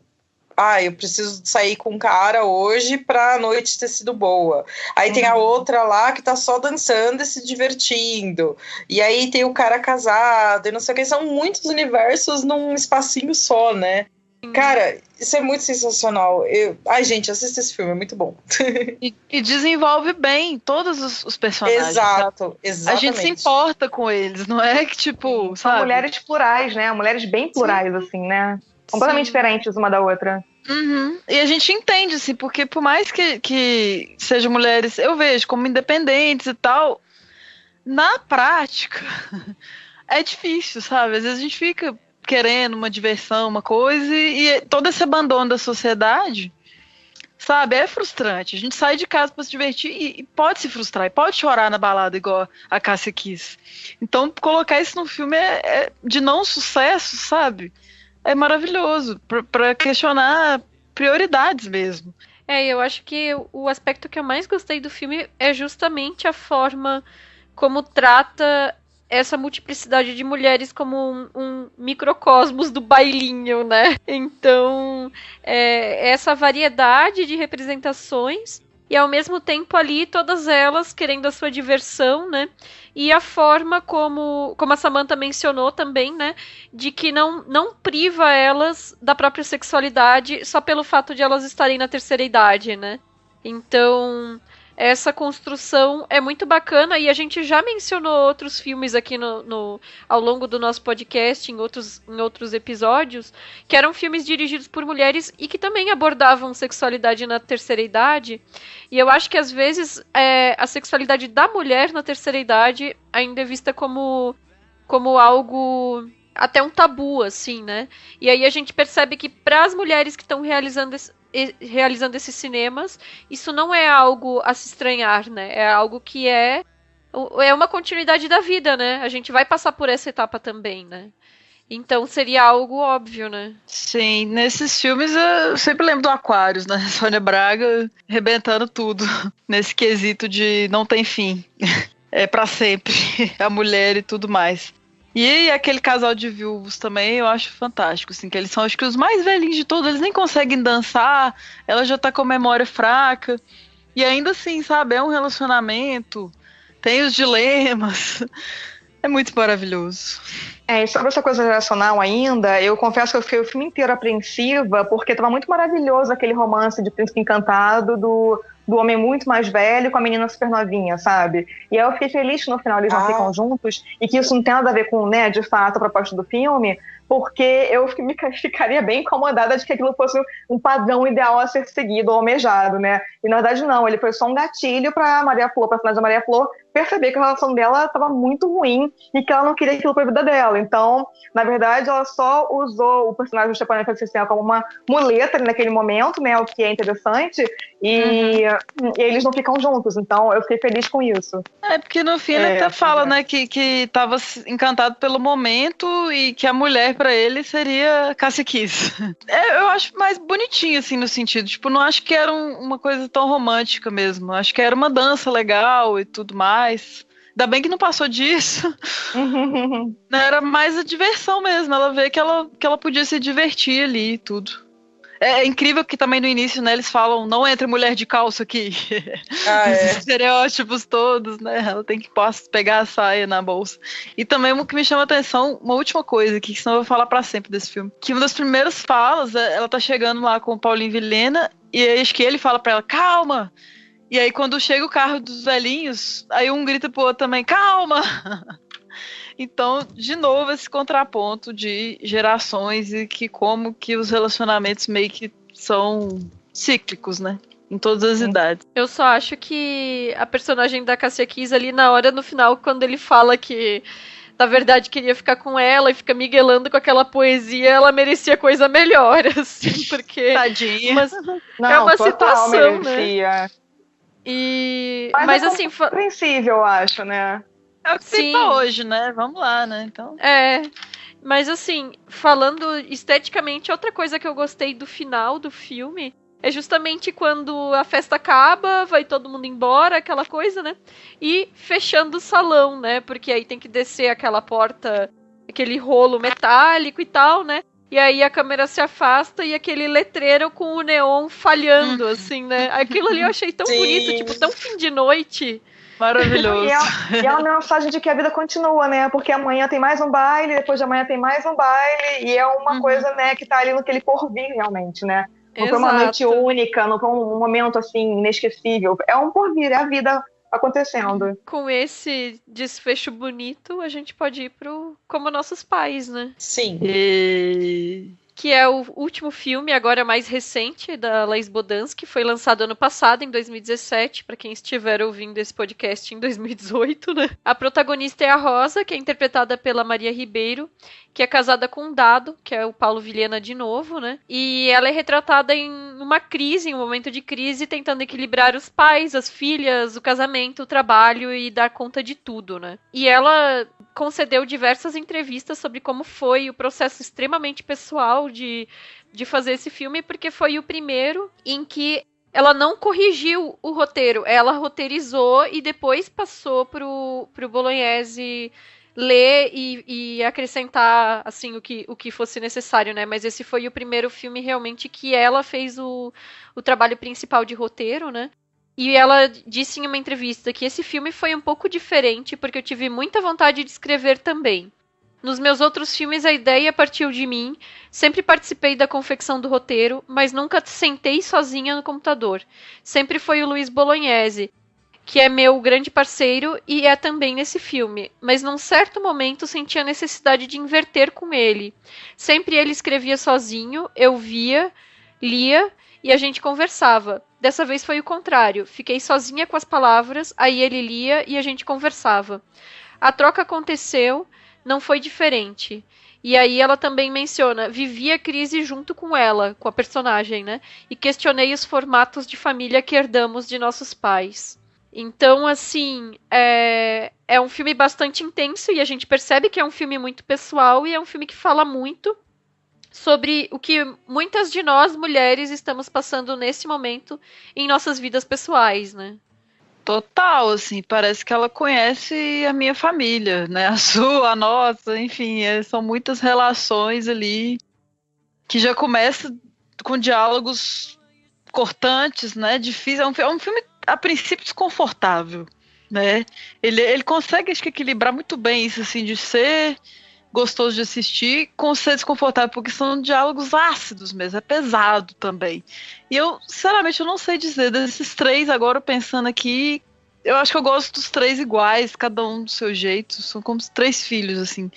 eu preciso sair com um cara hoje pra noite ter sido boa. Aí tem a outra lá que tá só dançando e se divertindo. E aí tem o cara casado e não sei o que. São muitos universos num espacinho só, né? Cara, isso é muito sensacional. Gente, assista esse filme, é muito bom. E desenvolve bem todos os personagens. Exato, exatamente. A gente se importa com eles, não é que, tipo, são mulheres plurais, né? Mulheres bem plurais, assim, né? Completamente diferentes uma da outra. E a gente entende, assim, porque por mais que sejam mulheres, eu vejo como independentes e tal, na prática é difícil, sabe? Às vezes a gente fica querendo uma diversão, uma coisa, e todo esse abandono da sociedade, sabe, é frustrante. A gente sai de casa para se divertir e pode se frustrar, e pode chorar na balada igual a Cássia quis. Então colocar isso no filme de não sucesso, sabe? É maravilhoso, para questionar prioridades mesmo. Eu acho que o aspecto que eu mais gostei do filme é justamente a forma como trata essa multiplicidade de mulheres como um microcosmos do bailinho, né? Então, essa variedade de representações e ao mesmo tempo ali todas elas querendo a sua diversão, né? E a forma como a Samantha mencionou também, né? De que não priva elas da própria sexualidade só pelo fato de elas estarem na terceira idade, né? Então, essa construção é muito bacana e a gente já mencionou outros filmes aqui ao longo do nosso podcast, em outros episódios, que eram filmes dirigidos por mulheres e que também abordavam sexualidade na terceira idade. E eu acho que às vezes a sexualidade da mulher na terceira idade ainda é vista como algo, até um tabu, assim, né? E aí a gente percebe que para as mulheres que estão realizando esses cinemas, isso não é algo a se estranhar, né? É algo que é uma continuidade da vida, né? A gente vai passar por essa etapa também, né? Então seria algo óbvio, né? Sim, nesses filmes eu sempre lembro do Aquários, né? Sônia Braga arrebentando tudo nesse quesito de não tem fim. É pra sempre. A mulher e tudo mais. E aquele casal de viúvos também eu acho fantástico, assim, que eles são acho que os mais velhinhos de todos, eles nem conseguem dançar, ela já tá com a memória fraca, e ainda assim, sabe, é um relacionamento, tem os dilemas, é muito maravilhoso. E sobre essa coisa geracional ainda, eu confesso que eu fiquei o filme inteiro apreensiva, porque tava muito maravilhoso aquele romance de Príncipe Encantado do homem muito mais velho com a menina super novinha, sabe? E aí eu fiquei feliz que no final eles não ficam juntos e que isso não tem nada a ver com, né, de fato, a proposta do filme, porque eu ficaria bem incomodada de que aquilo fosse um padrão ideal a ser seguido ou almejado, né? E na verdade não, ele foi só um gatilho pra Maria Flor, pra personagem da Maria Flor, perceber que a relação dela estava muito ruim e que ela não queria aquilo pra vida dela. Então, na verdade, ela só usou o personagem do Stepan Francisco como uma muleta naquele momento, né? O que é interessante, e eles não ficam juntos. Então, eu fiquei feliz com isso. Porque no fim ele até fala, né, que tava encantado pelo momento e que a mulher pra ele seria Cassie Kiss. Eu acho mais bonitinho, assim, no sentido, tipo, não acho que era uma coisa tão romântica mesmo. Acho que era uma dança legal e tudo mais. Ainda bem que não passou disso. Era mais a diversão mesmo. Ela vê que ela podia se divertir ali e tudo. É incrível que também no início, né, eles falam, não entre mulher de calça aqui. Os estereótipos todos, né? Ela tem que pegar a saia na bolsa. E também o que me chama a atenção, uma última coisa aqui, que senão eu vou falar pra sempre desse filme. Que uma das primeiras falas, ela tá chegando lá com o Paulinho Vilhena, e acho que ele fala pra ela, calma! E aí quando chega o carro dos velhinhos, aí um grita pro outro também, calma! Então, de novo, esse contraponto de gerações e que como que os relacionamentos meio que são cíclicos, né? Em todas as idades. Eu só acho que a personagem da Cassia Kiss ali na hora, no final, quando ele fala que na verdade queria ficar com ela e fica miguelando com aquela poesia, ela merecia coisa melhor, assim, porque... Tadinha. É uma situação, merecia. né? Mas assim... compreensível, eu acho, né? É o que tem pra hoje, né? Vamos lá, né? Então... Mas assim, falando esteticamente, outra coisa que eu gostei do final do filme é justamente quando a festa acaba, vai todo mundo embora, aquela coisa, né? E fechando o salão, né? Porque aí tem que descer aquela porta, aquele rolo metálico e tal, né? E aí a câmera se afasta e aquele letreiro com o neon falhando, assim, né? Aquilo ali eu achei tão bonito, tipo, tão fim de noite. Maravilhoso. E é uma mensagem de que a vida continua, né? Porque amanhã tem mais um baile, depois de amanhã tem mais um baile, e é uma coisa, né, que tá ali naquele porvir, realmente, né? Não foi uma noite única, não foi um momento, assim, inesquecível. É um porvir, é a vida acontecendo. Com esse desfecho bonito, a gente pode ir pro Como Nossos Pais, né? Sim. Que é o último filme, agora mais recente, da Laís Bodansky, que foi lançado ano passado, em 2017, para quem estiver ouvindo esse podcast em 2018, né? A protagonista é a Rosa, que é interpretada pela Maria Ribeiro, que é casada com um dado, que é o Paulo Vilhena de novo, né? E ela é retratada em uma crise, em um momento de crise, tentando equilibrar os pais, as filhas, o casamento, o trabalho e dar conta de tudo, né? E ela concedeu diversas entrevistas sobre como foi o processo extremamente pessoal de fazer esse filme, porque foi o primeiro em que ela não corrigiu o roteiro, ela roteirizou e depois passou pro Bolognese ler e acrescentar, assim, o que fosse necessário, né? Mas esse foi o primeiro filme realmente que ela fez o trabalho principal de roteiro, né? E ela disse em uma entrevista que esse filme foi um pouco diferente porque eu tive muita vontade de escrever também. Nos meus outros filmes a ideia partiu de mim, sempre participei da confecção do roteiro, mas nunca sentei sozinha no computador. Sempre foi o Luiz Bolognese, que é meu grande parceiro e é também nesse filme, mas num certo momento senti a necessidade de inverter com ele. Sempre ele escrevia sozinho, eu via, lia e a gente conversava. Dessa vez foi o contrário, fiquei sozinha com as palavras, aí ele lia e a gente conversava. A troca aconteceu, não foi diferente. E aí ela também menciona, vivi a crise junto com ela, com a personagem, né? E questionei os formatos de família que herdamos de nossos pais. Então, assim, é um filme bastante intenso e a gente percebe que é um filme muito pessoal e é um filme que fala muito sobre o que muitas de nós, mulheres, estamos passando nesse momento em nossas vidas pessoais, né? Total, assim, parece que ela conhece a minha família, né? A sua, a nossa, enfim, são muitas relações ali que já começa com diálogos cortantes, né? Difícil. É um filme, a princípio, desconfortável, né? Ele consegue, acho que, equilibrar muito bem isso, assim, de ser gostoso de assistir com ser desconfortável, porque são diálogos ácidos mesmo, é pesado também. E eu, sinceramente, eu não sei dizer desses três, agora pensando aqui, eu acho que eu gosto dos três iguais, cada um do seu jeito, são como três filhos, assim.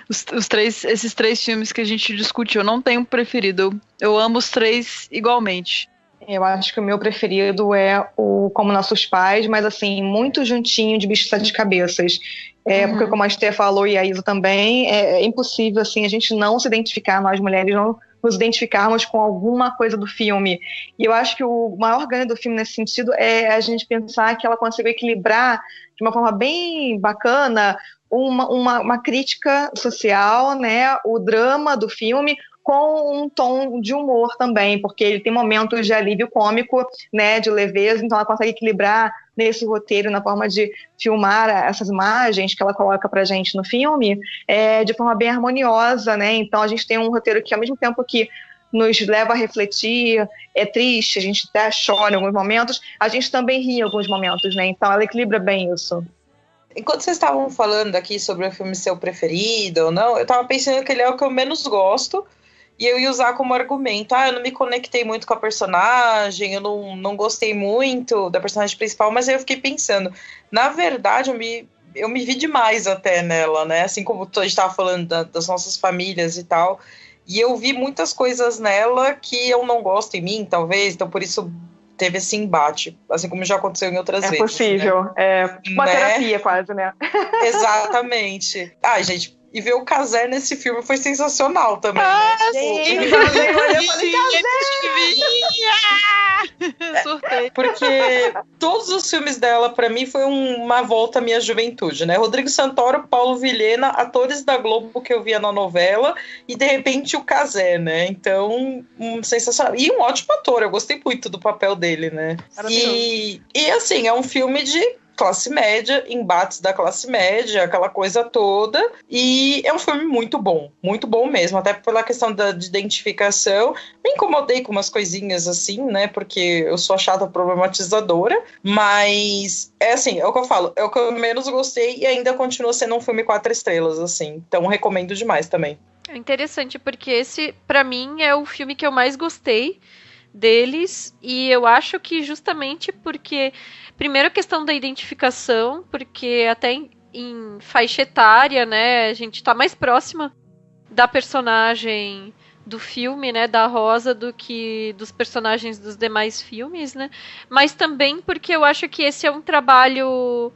Esses três filmes que a gente discutiu, eu não tenho preferido, eu amo os três igualmente. Eu acho que o meu preferido é o Como Nossos Pais, mas assim, muito juntinho de Bicho de Sete Cabeças. Porque como a Esther falou e a Isa também, é impossível assim, a gente não se identificar, nós mulheres não nos identificarmos com alguma coisa do filme. E eu acho que o maior ganho do filme nesse sentido é a gente pensar que ela conseguiu equilibrar de uma forma bem bacana uma crítica social, né, o drama do filme, com um tom de humor também, porque ele tem momentos de alívio cômico, né, de leveza, então ela consegue equilibrar nesse roteiro, na forma de filmar essas imagens que ela coloca pra gente no filme, de forma bem harmoniosa, né, então a gente tem um roteiro que ao mesmo tempo que nos leva a refletir, é triste, a gente até chora em alguns momentos, a gente também ri em alguns momentos, né, então ela equilibra bem isso. Enquanto vocês estavam falando aqui sobre o filme ser o preferido ou não, eu tava pensando que ele é o que eu menos gosto, e eu ia usar como argumento, eu não me conectei muito com a personagem, eu não gostei muito da personagem principal, mas aí eu fiquei pensando, na verdade eu me vi demais até nela, né, assim como a gente estava falando das nossas famílias e tal, e eu vi muitas coisas nela que eu não gosto em mim, talvez, então por isso teve esse embate, assim como já aconteceu em outras vezes. É possível, né? Uma terapia quase, né? Exatamente. Gente, e ver o Cazé nesse filme foi sensacional também, né? Gente, eu falei, Cazé! Porque todos os filmes dela, pra mim, foi uma volta à minha juventude, né? Rodrigo Santoro, Paulo Vilhena, atores da Globo que eu via na novela, e de repente o Cazé, né? Então, sensacional. E um ótimo ator, eu gostei muito do papel dele, né? E assim, é um filme de classe média, embates da classe média, aquela coisa toda, e é um filme muito bom mesmo, até pela questão de identificação. Me incomodei com umas coisinhas assim, né, porque eu sou a chata problematizadora, mas é assim, é o que eu falo, é o que eu menos gostei e ainda continua sendo um filme 4 estrelas, assim, então recomendo demais também. É interessante, porque esse, pra mim, é o filme que eu mais gostei deles, e eu acho que justamente porque primeiro a questão da identificação, porque até em faixa etária, né, a gente tá mais próxima da personagem do filme, né, da Rosa, do que dos personagens dos demais filmes, né, mas também porque eu acho que esse é um trabalho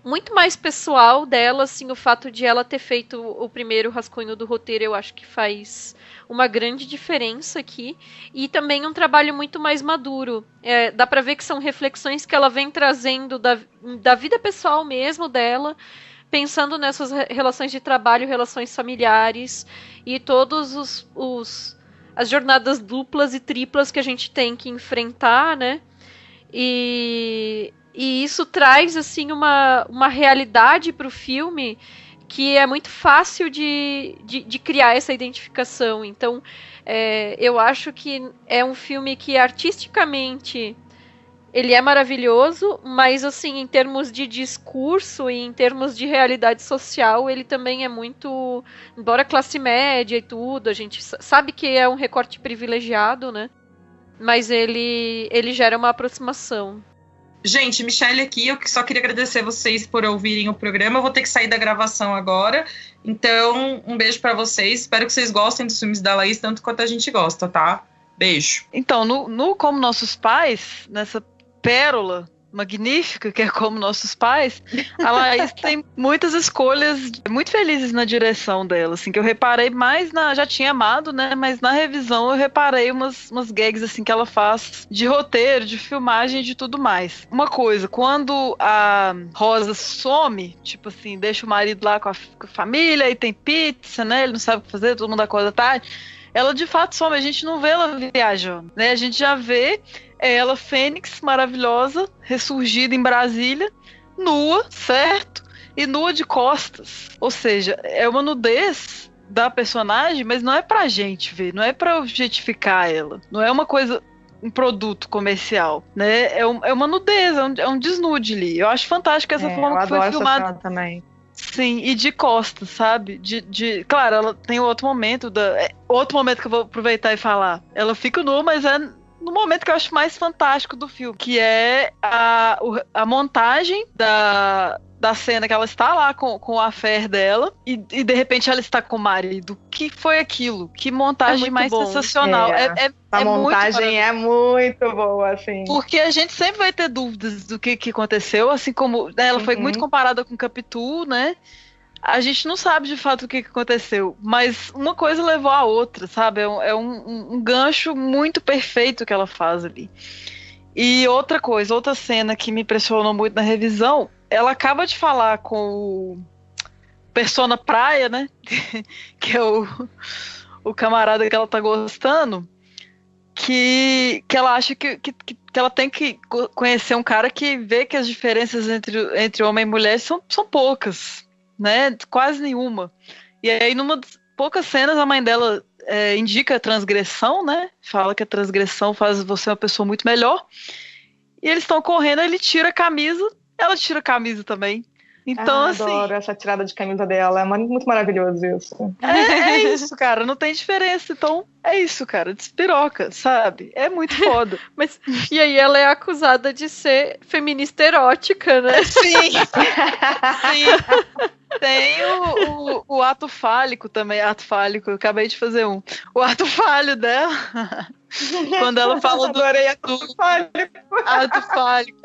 muito mais pessoal dela, assim, o fato de ela ter feito o primeiro rascunho do roteiro, eu acho que faz uma grande diferença aqui, e também um trabalho muito mais maduro. Dá pra ver que são reflexões que ela vem trazendo da vida pessoal mesmo dela, pensando nessas relações de trabalho, relações familiares, e todos as jornadas duplas e triplas que a gente tem que enfrentar, né? E isso traz, assim, uma realidade pro filme que é muito fácil de criar essa identificação. Então, eu acho que é um filme que artisticamente ele é maravilhoso, mas assim, em termos de discurso e em termos de realidade social, ele também é muito, embora classe média e tudo, a gente sabe que é um recorte privilegiado, né? Mas ele gera uma aproximação. Gente, Michelle aqui, eu só queria agradecer vocês por ouvirem o programa. Eu vou ter que sair da gravação agora. Então, um beijo pra vocês. Espero que vocês gostem dos filmes da Laís, tanto quanto a gente gosta, tá? Beijo. Então, no Como Nossos Pais, nessa pérola magnífica que é Como Nossos Pais, a Laís tem muitas escolhas muito felizes na direção dela, assim, que eu reparei mais já tinha amado, né, mas na revisão eu reparei umas gags, assim, que ela faz de roteiro, de filmagem, de tudo mais. Uma coisa, quando a Rosa some, tipo assim, deixa o marido lá com a família, e tem pizza, né, ele não sabe o que fazer, todo mundo acorda tarde, ela de fato some, a gente não vê ela viajando, né, a gente já vê ela, Fênix, maravilhosa, ressurgida em Brasília, nua, certo? E nua de costas. Ou seja, é uma nudez da personagem, mas não é pra gente ver, não é pra objetificar ela. Não é uma coisa, um produto comercial, né? É uma nudez, é um desnude ali. Eu acho fantástico essa forma que foi filmada também. Sim, e de costas, sabe? Claro, ela tem outro momento que eu vou aproveitar e falar. Ela fica nua, mas é no momento que eu acho mais fantástico do filme, que é a montagem da cena que ela está lá com o affair dela e de repente ela está com o marido. O que foi aquilo? Que montagem mais bom. Sensacional. A montagem é muito boa, assim. Porque a gente sempre vai ter dúvidas do que aconteceu, assim como ela foi muito comparada com Capitu, né? A gente não sabe de fato o que aconteceu, mas uma coisa levou a outra, sabe? É um gancho muito perfeito que ela faz ali. E outra cena que me impressionou muito na revisão, ela acaba de falar com o Persona Praia, né? Que é o camarada que ela tá gostando, que ela acha que ela tem que conhecer um cara que vê que as diferenças entre homem e mulher são poucas, né? Quase nenhuma. E aí, numa das poucas cenas, a mãe dela indica a transgressão, né? Fala que a transgressão faz você uma pessoa muito melhor. E eles estão correndo, ele tira a camisa, ela tira a camisa também. Então, assim, adoro essa tirada de camisa dela, é muito maravilhoso isso. É isso, cara, não tem diferença. Então, é isso, cara, despiroca, sabe? É muito foda. Mas, e aí ela é acusada de ser feminista erótica, né? Sim. Tem o ato fálico também, eu acabei de fazer um. O ato falho dela, quando ela fala do ato fálico.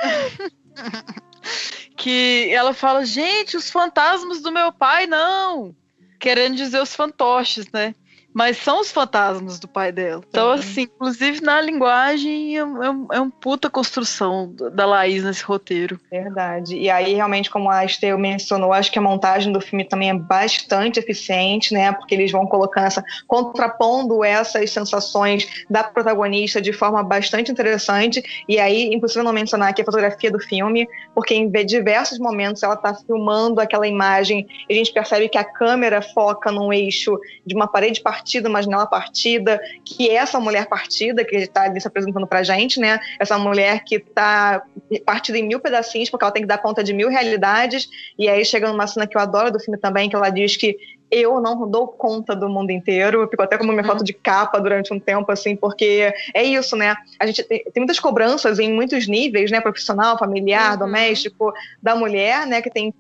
Que ela fala, gente, os fantasmas do meu pai, não. Querendo dizer os fantoches, né? Mas são os fantasmas do pai dela. Então, assim, inclusive na linguagem, é uma puta construção da Laís nesse roteiro. Verdade. E aí, realmente, como a Esther mencionou, acho que a montagem do filme também é bastante eficiente, né? Porque eles vão colocando contrapondo essas sensações da protagonista de forma bastante interessante. E aí, impossível não mencionar aqui a fotografia do filme, porque em diversos momentos ela tá filmando aquela imagem e a gente percebe que a câmera foca num eixo de uma parede partida, uma janela partida, que é essa mulher partida que está ali se apresentando pra gente, né? Essa mulher que tá partida em 1000 pedacinhos, porque ela tem que dar conta de 1000 realidades, e aí chega numa cena que eu adoro do filme também, que ela diz que eu não dou conta do mundo inteiro, ficou até como minha foto de capa durante um tempo, assim, porque é isso, né? A gente tem muitas cobranças em muitos níveis, né? Profissional, familiar, doméstico, da mulher, né? Que tem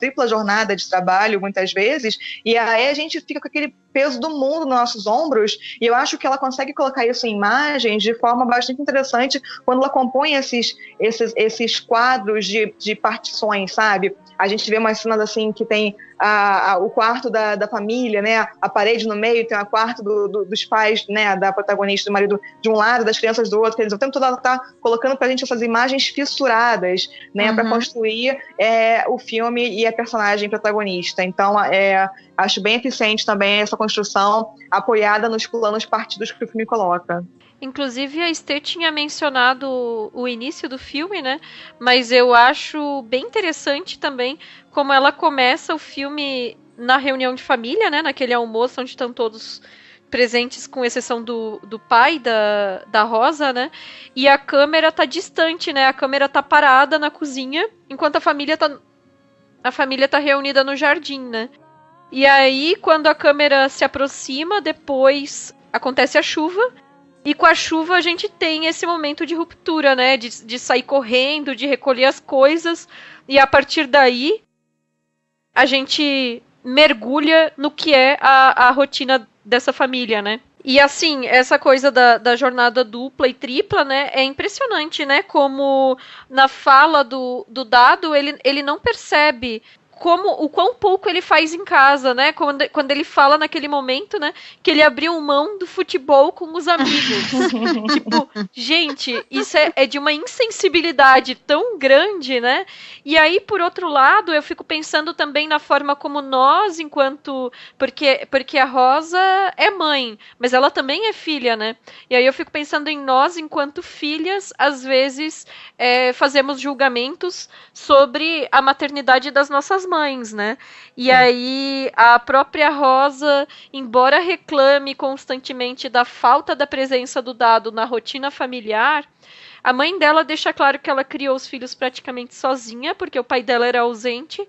tripla jornada de trabalho, muitas vezes, e aí a gente fica com aquele peso do mundo nos nossos ombros, e eu acho que ela consegue colocar isso em imagens de forma bastante interessante quando ela compõe esses quadros de partições, sabe? A gente vê umas cenas assim que tem o quarto da família, né? A parede no meio, tem o quarto dos pais, né? Da protagonista, do marido de um lado, das crianças do outro. Eles o tempo todo ela tá colocando pra gente essas imagens fissuradas, né? Pra construir o filme e a personagem protagonista. Então, acho bem eficiente também essa construção apoiada nos planos partidos que o filme coloca. Inclusive, a Esther tinha mencionado o início do filme, né? Mas eu acho bem interessante também como ela começa o filme na reunião de família, né? Naquele almoço onde estão todos presentes, com exceção do pai da Rosa, né? E a câmera tá distante, né? A câmera tá parada na cozinha, enquanto a família tá reunida no jardim, né? E aí, quando a câmera se aproxima, depois acontece a chuva. E com a chuva a gente tem esse momento de ruptura, né? De sair correndo, de recolher as coisas. E a partir daí, a gente mergulha no que é a rotina dessa família, né? E assim, essa coisa da jornada dupla e tripla, né? É impressionante, né? Como na fala do Dado, ele não percebe o quão pouco ele faz em casa, né? Quando ele fala naquele momento, né? Que ele abriu mão do futebol com os amigos. Tipo, gente, isso é de uma insensibilidade tão grande, né? E aí, por outro lado, eu fico pensando também na forma como nós, porque a Rosa é mãe, mas ela também é filha, né? E aí eu fico pensando em nós, enquanto filhas, às vezes fazemos julgamentos sobre a maternidade das nossas mães, né? E aí a própria Rosa, embora reclame constantemente da falta da presença do Dado na rotina familiar, a mãe dela deixa claro que ela criou os filhos praticamente sozinha, porque o pai dela era ausente.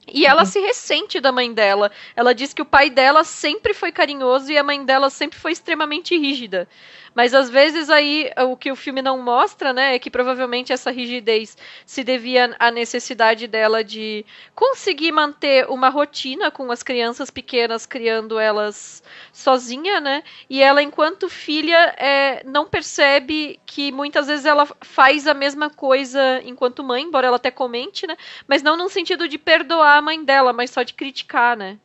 E ela se ressente da mãe dela. Ela diz que o pai dela sempre foi carinhoso e a mãe dela sempre foi extremamente rígida. Mas às vezes aí o que o filme não mostra, né, é que provavelmente essa rigidez se devia à necessidade dela de conseguir manter uma rotina com as crianças pequenas, criando elas sozinha, né? E ela, enquanto filha, não percebe que muitas vezes ela faz a mesma coisa enquanto mãe, embora ela até comente, né? Mas não no sentido de perdoar a mãe dela, mas só de criticar, né?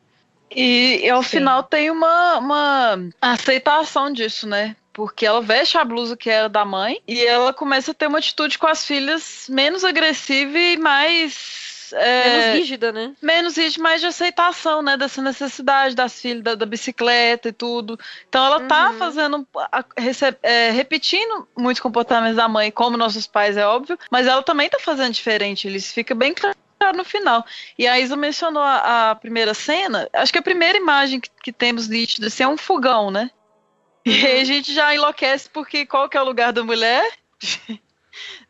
E ao final tem uma aceitação disso, né? Porque ela veste a blusa que era da mãe e ela começa a ter uma atitude com as filhas menos agressiva e mais... menos rígida, né? Menos rígida, mais de aceitação, né? Dessa necessidade das filhas, da bicicleta e tudo. Então ela tá fazendo... repetindo muitos comportamentos da mãe, como nossos pais, é óbvio. Mas ela também tá fazendo diferente. Eles fica bem claro no final. E a Isa mencionou a primeira cena. Acho que a primeira imagem que temos nítida assim, é um fogão, né? E aí a gente já enlouquece porque qual que é o lugar da mulher,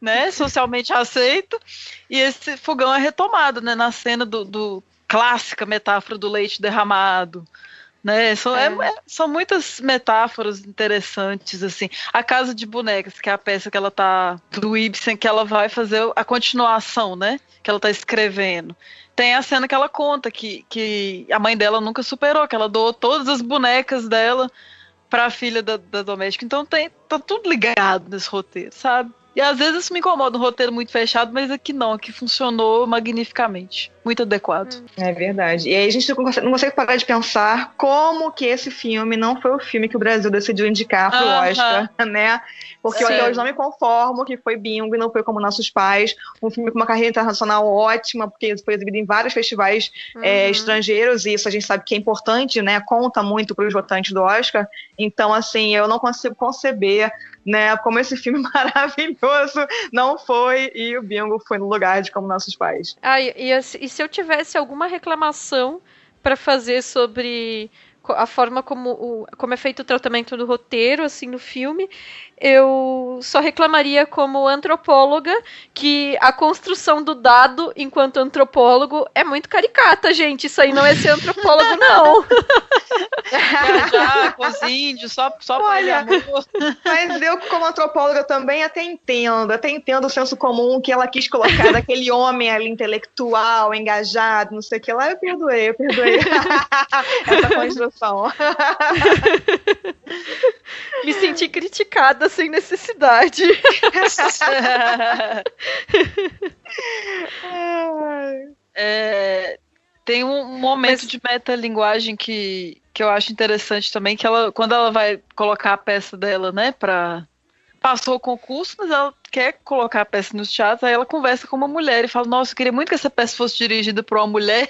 né, socialmente aceito, e esse fogão é retomado, né, na cena do clássica metáfora do leite derramado, né, são muitas metáforas interessantes, assim. A Casa de Bonecas, que é a peça que ela tá, do Ibsen, que ela vai fazer a continuação, né, que ela tá escrevendo. Tem a cena que ela conta que a mãe dela nunca superou, que ela doou todas as bonecas dela pra filha da doméstica. Então tá tudo ligado nesse roteiro, sabe? E às vezes isso me incomoda, um roteiro muito fechado, mas aqui não, aqui funcionou magnificamente. Muito adequado. É verdade. E aí a gente não consegue parar de pensar como que esse filme não foi o filme que o Brasil decidiu indicar pro Oscar, né? Porque eu hoje não me conformo que foi Bingo e não foi Como Nossos Pais. Um filme com uma carreira internacional ótima, porque foi exibido em vários festivais estrangeiros, e isso a gente sabe que é importante, né? Conta muito pros votantes do Oscar. Então, assim, eu não consigo conceber, né, como esse filme maravilhoso não foi, e o Bingo foi no lugar de Como Nossos Pais. E se eu tivesse alguma reclamação para fazer sobre a forma como é feito o tratamento do roteiro, assim, no filme, eu só reclamaria como antropóloga que a construção do Dado enquanto antropólogo é muito caricata, gente. Isso aí não é ser antropólogo, não. Já com os índios, só olha, mas eu, como antropóloga, também até entendo o senso comum que ela quis colocar daquele homem ali intelectual, engajado, não sei o que lá. Eu perdoei essa construção. Me senti criticada sem necessidade. Tem um momento de metalinguagem que eu acho interessante também, que ela, quando ela vai colocar a peça dela, né, passou o concurso, mas ela quer colocar a peça nos teatros, aí ela conversa com uma mulher e fala, nossa, eu queria muito que essa peça fosse dirigida por uma mulher.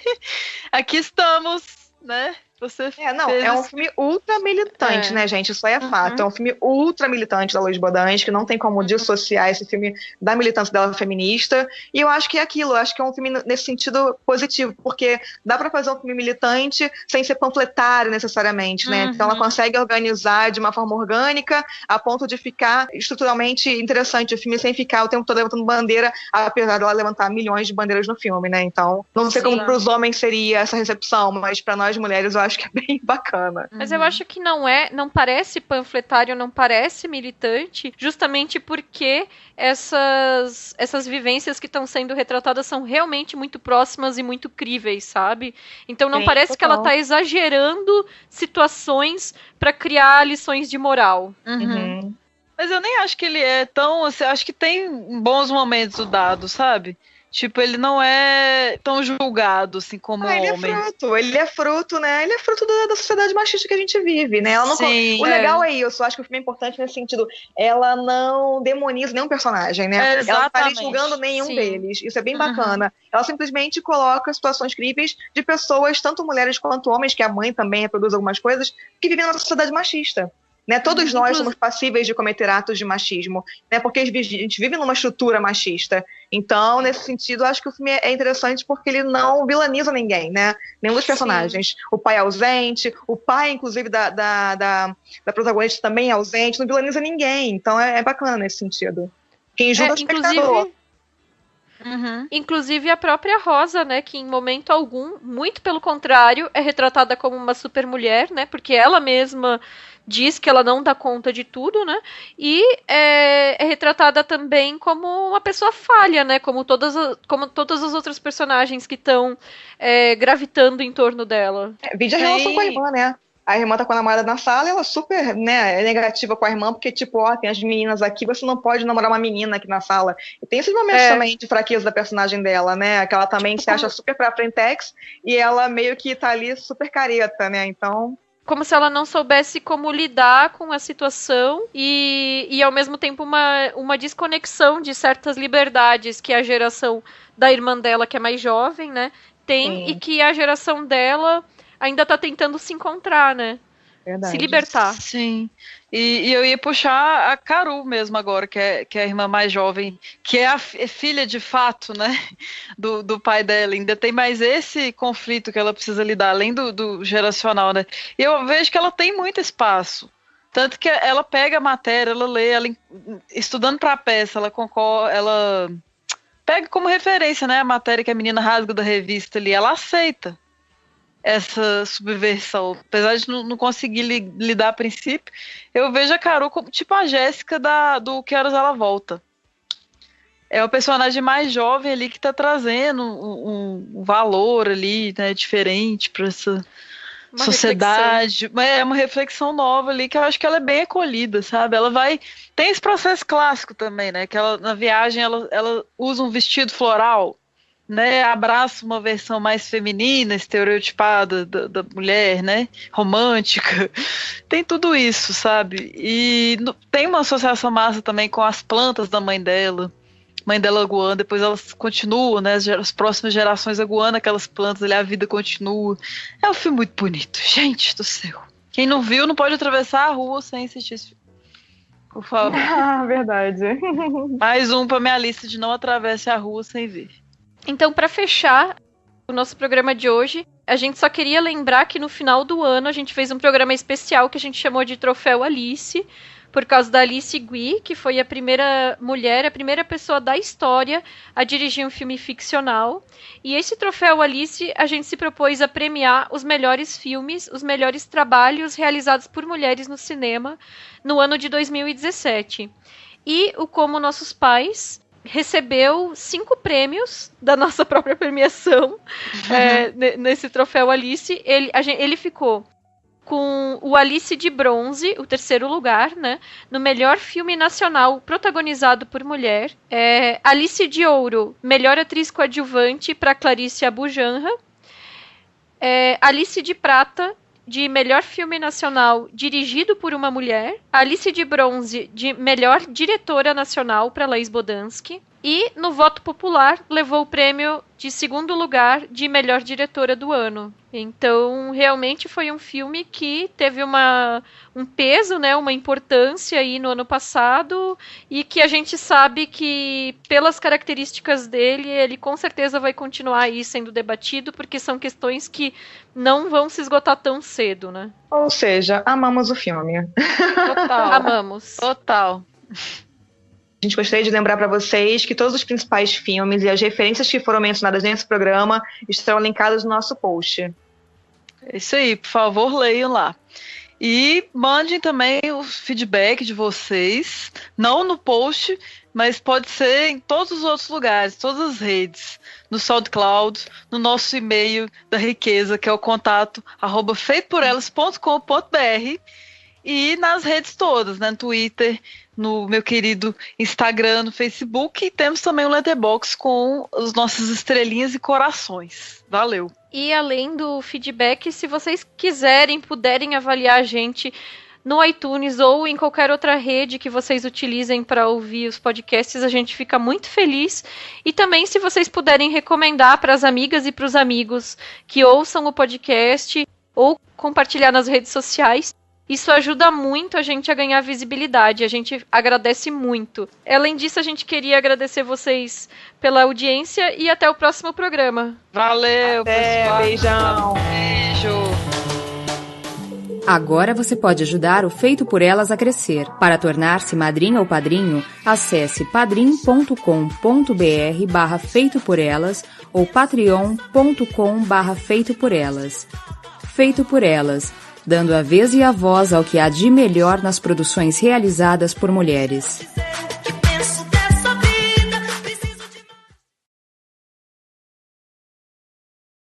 Aqui estamos, né, Você é um filme ultra militante, né, gente? Isso aí é fato. É um filme ultra militante da Laís Bodansky, não tem como dissociar esse filme da militância dela feminista. E eu acho que é aquilo, eu acho que é um filme nesse sentido positivo, porque dá pra fazer um filme militante sem ser panfletário necessariamente, né? Então ela consegue organizar de uma forma orgânica a ponto de ficar estruturalmente interessante o filme sem ficar o tempo todo levantando bandeira, apesar dela levantar milhões de bandeiras no filme, né? Então, não sei como pros homens seria essa recepção, mas pra nós mulheres eu acho que é bem bacana. Mas eu acho que não parece panfletário, não parece militante, justamente porque essas vivências que estão sendo retratadas são realmente muito próximas e muito críveis, sabe? Então não parece que ela tá exagerando situações pra criar lições de moral. Mas eu nem acho que ele é tão... Assim, acho que tem bons momentos o Dado, sabe? Tipo, ele não é tão julgado, assim, como homem. Ele é fruto, né? Ele é fruto da sociedade machista que a gente vive, né? Ela não Sim, o legal é isso, eu acho que o filme é importante nesse sentido. Ela não demoniza nenhum personagem, né? Ela não tá ali julgando nenhum deles. Isso é bem bacana. Ela simplesmente coloca situações críveis de pessoas, tanto mulheres quanto homens, que a mãe também reproduz algumas coisas, que vivem na sociedade machista. Né? Todos nós somos passíveis de cometer atos de machismo, né? Porque a gente vive numa estrutura machista. Então, nesse sentido, eu acho que o filme é interessante porque ele não vilaniza ninguém, né? Nenhum dos personagens. O pai é ausente, o pai, inclusive, da protagonista também é ausente, não vilaniza ninguém. Então, é bacana nesse sentido. Quem julga é o espectador. Inclusive a própria Rosa, né, que em momento algum, muito pelo contrário, é retratada como uma super mulher, né, porque ela mesma diz que ela não dá conta de tudo, né, e é retratada também como uma pessoa falha, né, como todas as outras personagens que estão gravitando em torno dela. Vide a relação com a irmã, né? A irmã tá com a namorada na sala e ela super, né, é negativa com a irmã, porque, tipo, tem as meninas aqui, você não pode namorar uma menina aqui na sala. E tem esses momentos também de fraqueza da personagem dela, né, que ela também se acha super pra frentex e ela meio que tá ali super careta, né, então... Como se ela não soubesse como lidar com a situação e ao mesmo tempo uma desconexão de certas liberdades que a geração da irmã dela, que é mais jovem, né, tem, e que a geração dela ainda tá tentando se encontrar, né? Verdade. Se libertar. Sim. E eu ia puxar a Caru mesmo agora, que é a irmã mais jovem, que é filha de fato, né? Do pai dela. Ainda tem mais esse conflito que ela precisa lidar, além do geracional, né? E eu vejo que ela tem muito espaço. Tanto que ela pega a matéria, ela lê, estudando pra peça, ela pega como referência, né? A matéria que a menina rasga da revista ali, ela aceita essa subversão, apesar de não conseguir lidar a princípio. Eu vejo a Caru como tipo a Jéssica do Que Horas Ela Volta. É o personagem mais jovem ali que tá trazendo um valor ali, né, diferente para essa sociedade. É uma reflexão nova ali que eu acho que ela é bem acolhida, sabe? Ela tem esse processo clássico também, né, que ela na viagem ela usa um vestido floral, né, abraça uma versão mais feminina, estereotipada da mulher, né, romântica. Tem tudo isso, sabe? E tem uma associação massa também com as plantas da mãe dela aguando, depois elas continuam, né, as próximas gerações aguando aquelas plantas ali, a vida continua. É um filme muito bonito, gente do céu. Quem não viu não pode atravessar a rua sem assistir esse filme. Por favor. Verdade. Mais um pra minha lista de não atravesse a rua sem ver. Então, para fechar o nosso programa de hoje, a gente só queria lembrar que no final do ano a gente fez um programa especial que a gente chamou de Troféu Alice, por causa da Alice Guy, que foi a primeira mulher, a primeira pessoa da história a dirigir um filme ficcional. E esse Troféu Alice, a gente se propôs a premiar os melhores filmes, os melhores trabalhos realizados por mulheres no cinema no ano de 2017. E o Como Nossos Pais recebeu 5 prêmios da nossa própria premiação nesse Troféu Alice. Ele ficou com o Alice de Bronze, o 3º lugar, né, no melhor filme nacional protagonizado por mulher. Alice de Ouro, melhor atriz coadjuvante para Clarice Abujanra. Alice de Prata, de melhor filme nacional dirigido por uma mulher. Alice de Bronze, de melhor diretora nacional para Laís Bodansky. E, no voto popular, levou o prêmio de segundo lugar de melhor diretora do ano. Então, realmente foi um filme que teve um peso, né, uma importância aí no ano passado, e que a gente sabe que, pelas características dele, ele com certeza vai continuar aí sendo debatido, porque são questões que não vão se esgotar tão cedo, né? Ou seja, amamos o filme. Total. Amamos. Total. A gente gostaria de lembrar para vocês que todos os principais filmes e as referências que foram mencionadas nesse programa estarão linkados no nosso post. É isso aí, por favor, leiam lá. E mandem também o feedback de vocês, não no post, mas pode ser em todos os outros lugares, todas as redes, no SoundCloud, no nosso e-mail da riqueza, que é o contato@feitoporelas.com.br, e nas redes todas, né, no Twitter, no meu querido Instagram, no Facebook, e temos também o Letterboxd com as nossas estrelinhas e corações. Valeu! E além do feedback, se vocês quiserem, puderem avaliar a gente no iTunes ou em qualquer outra rede que vocês utilizem para ouvir os podcasts, a gente fica muito feliz. E também, se vocês puderem recomendar para as amigas e para os amigos que ouçam o podcast ou compartilhar nas redes sociais, isso ajuda muito a gente a ganhar visibilidade, a gente agradece muito. Além disso, a gente queria agradecer vocês pela audiência e até o próximo programa. Valeu, pessoal. Beijão. Beijo. Agora você pode ajudar o Feito por Elas a crescer. Para tornar-se madrinha ou padrinho, acesse padrim.com.br/feitoporelas ou patreon.com/feitoporelas. Feito por Elas, dando a vez e a voz ao que há de melhor nas produções realizadas por mulheres.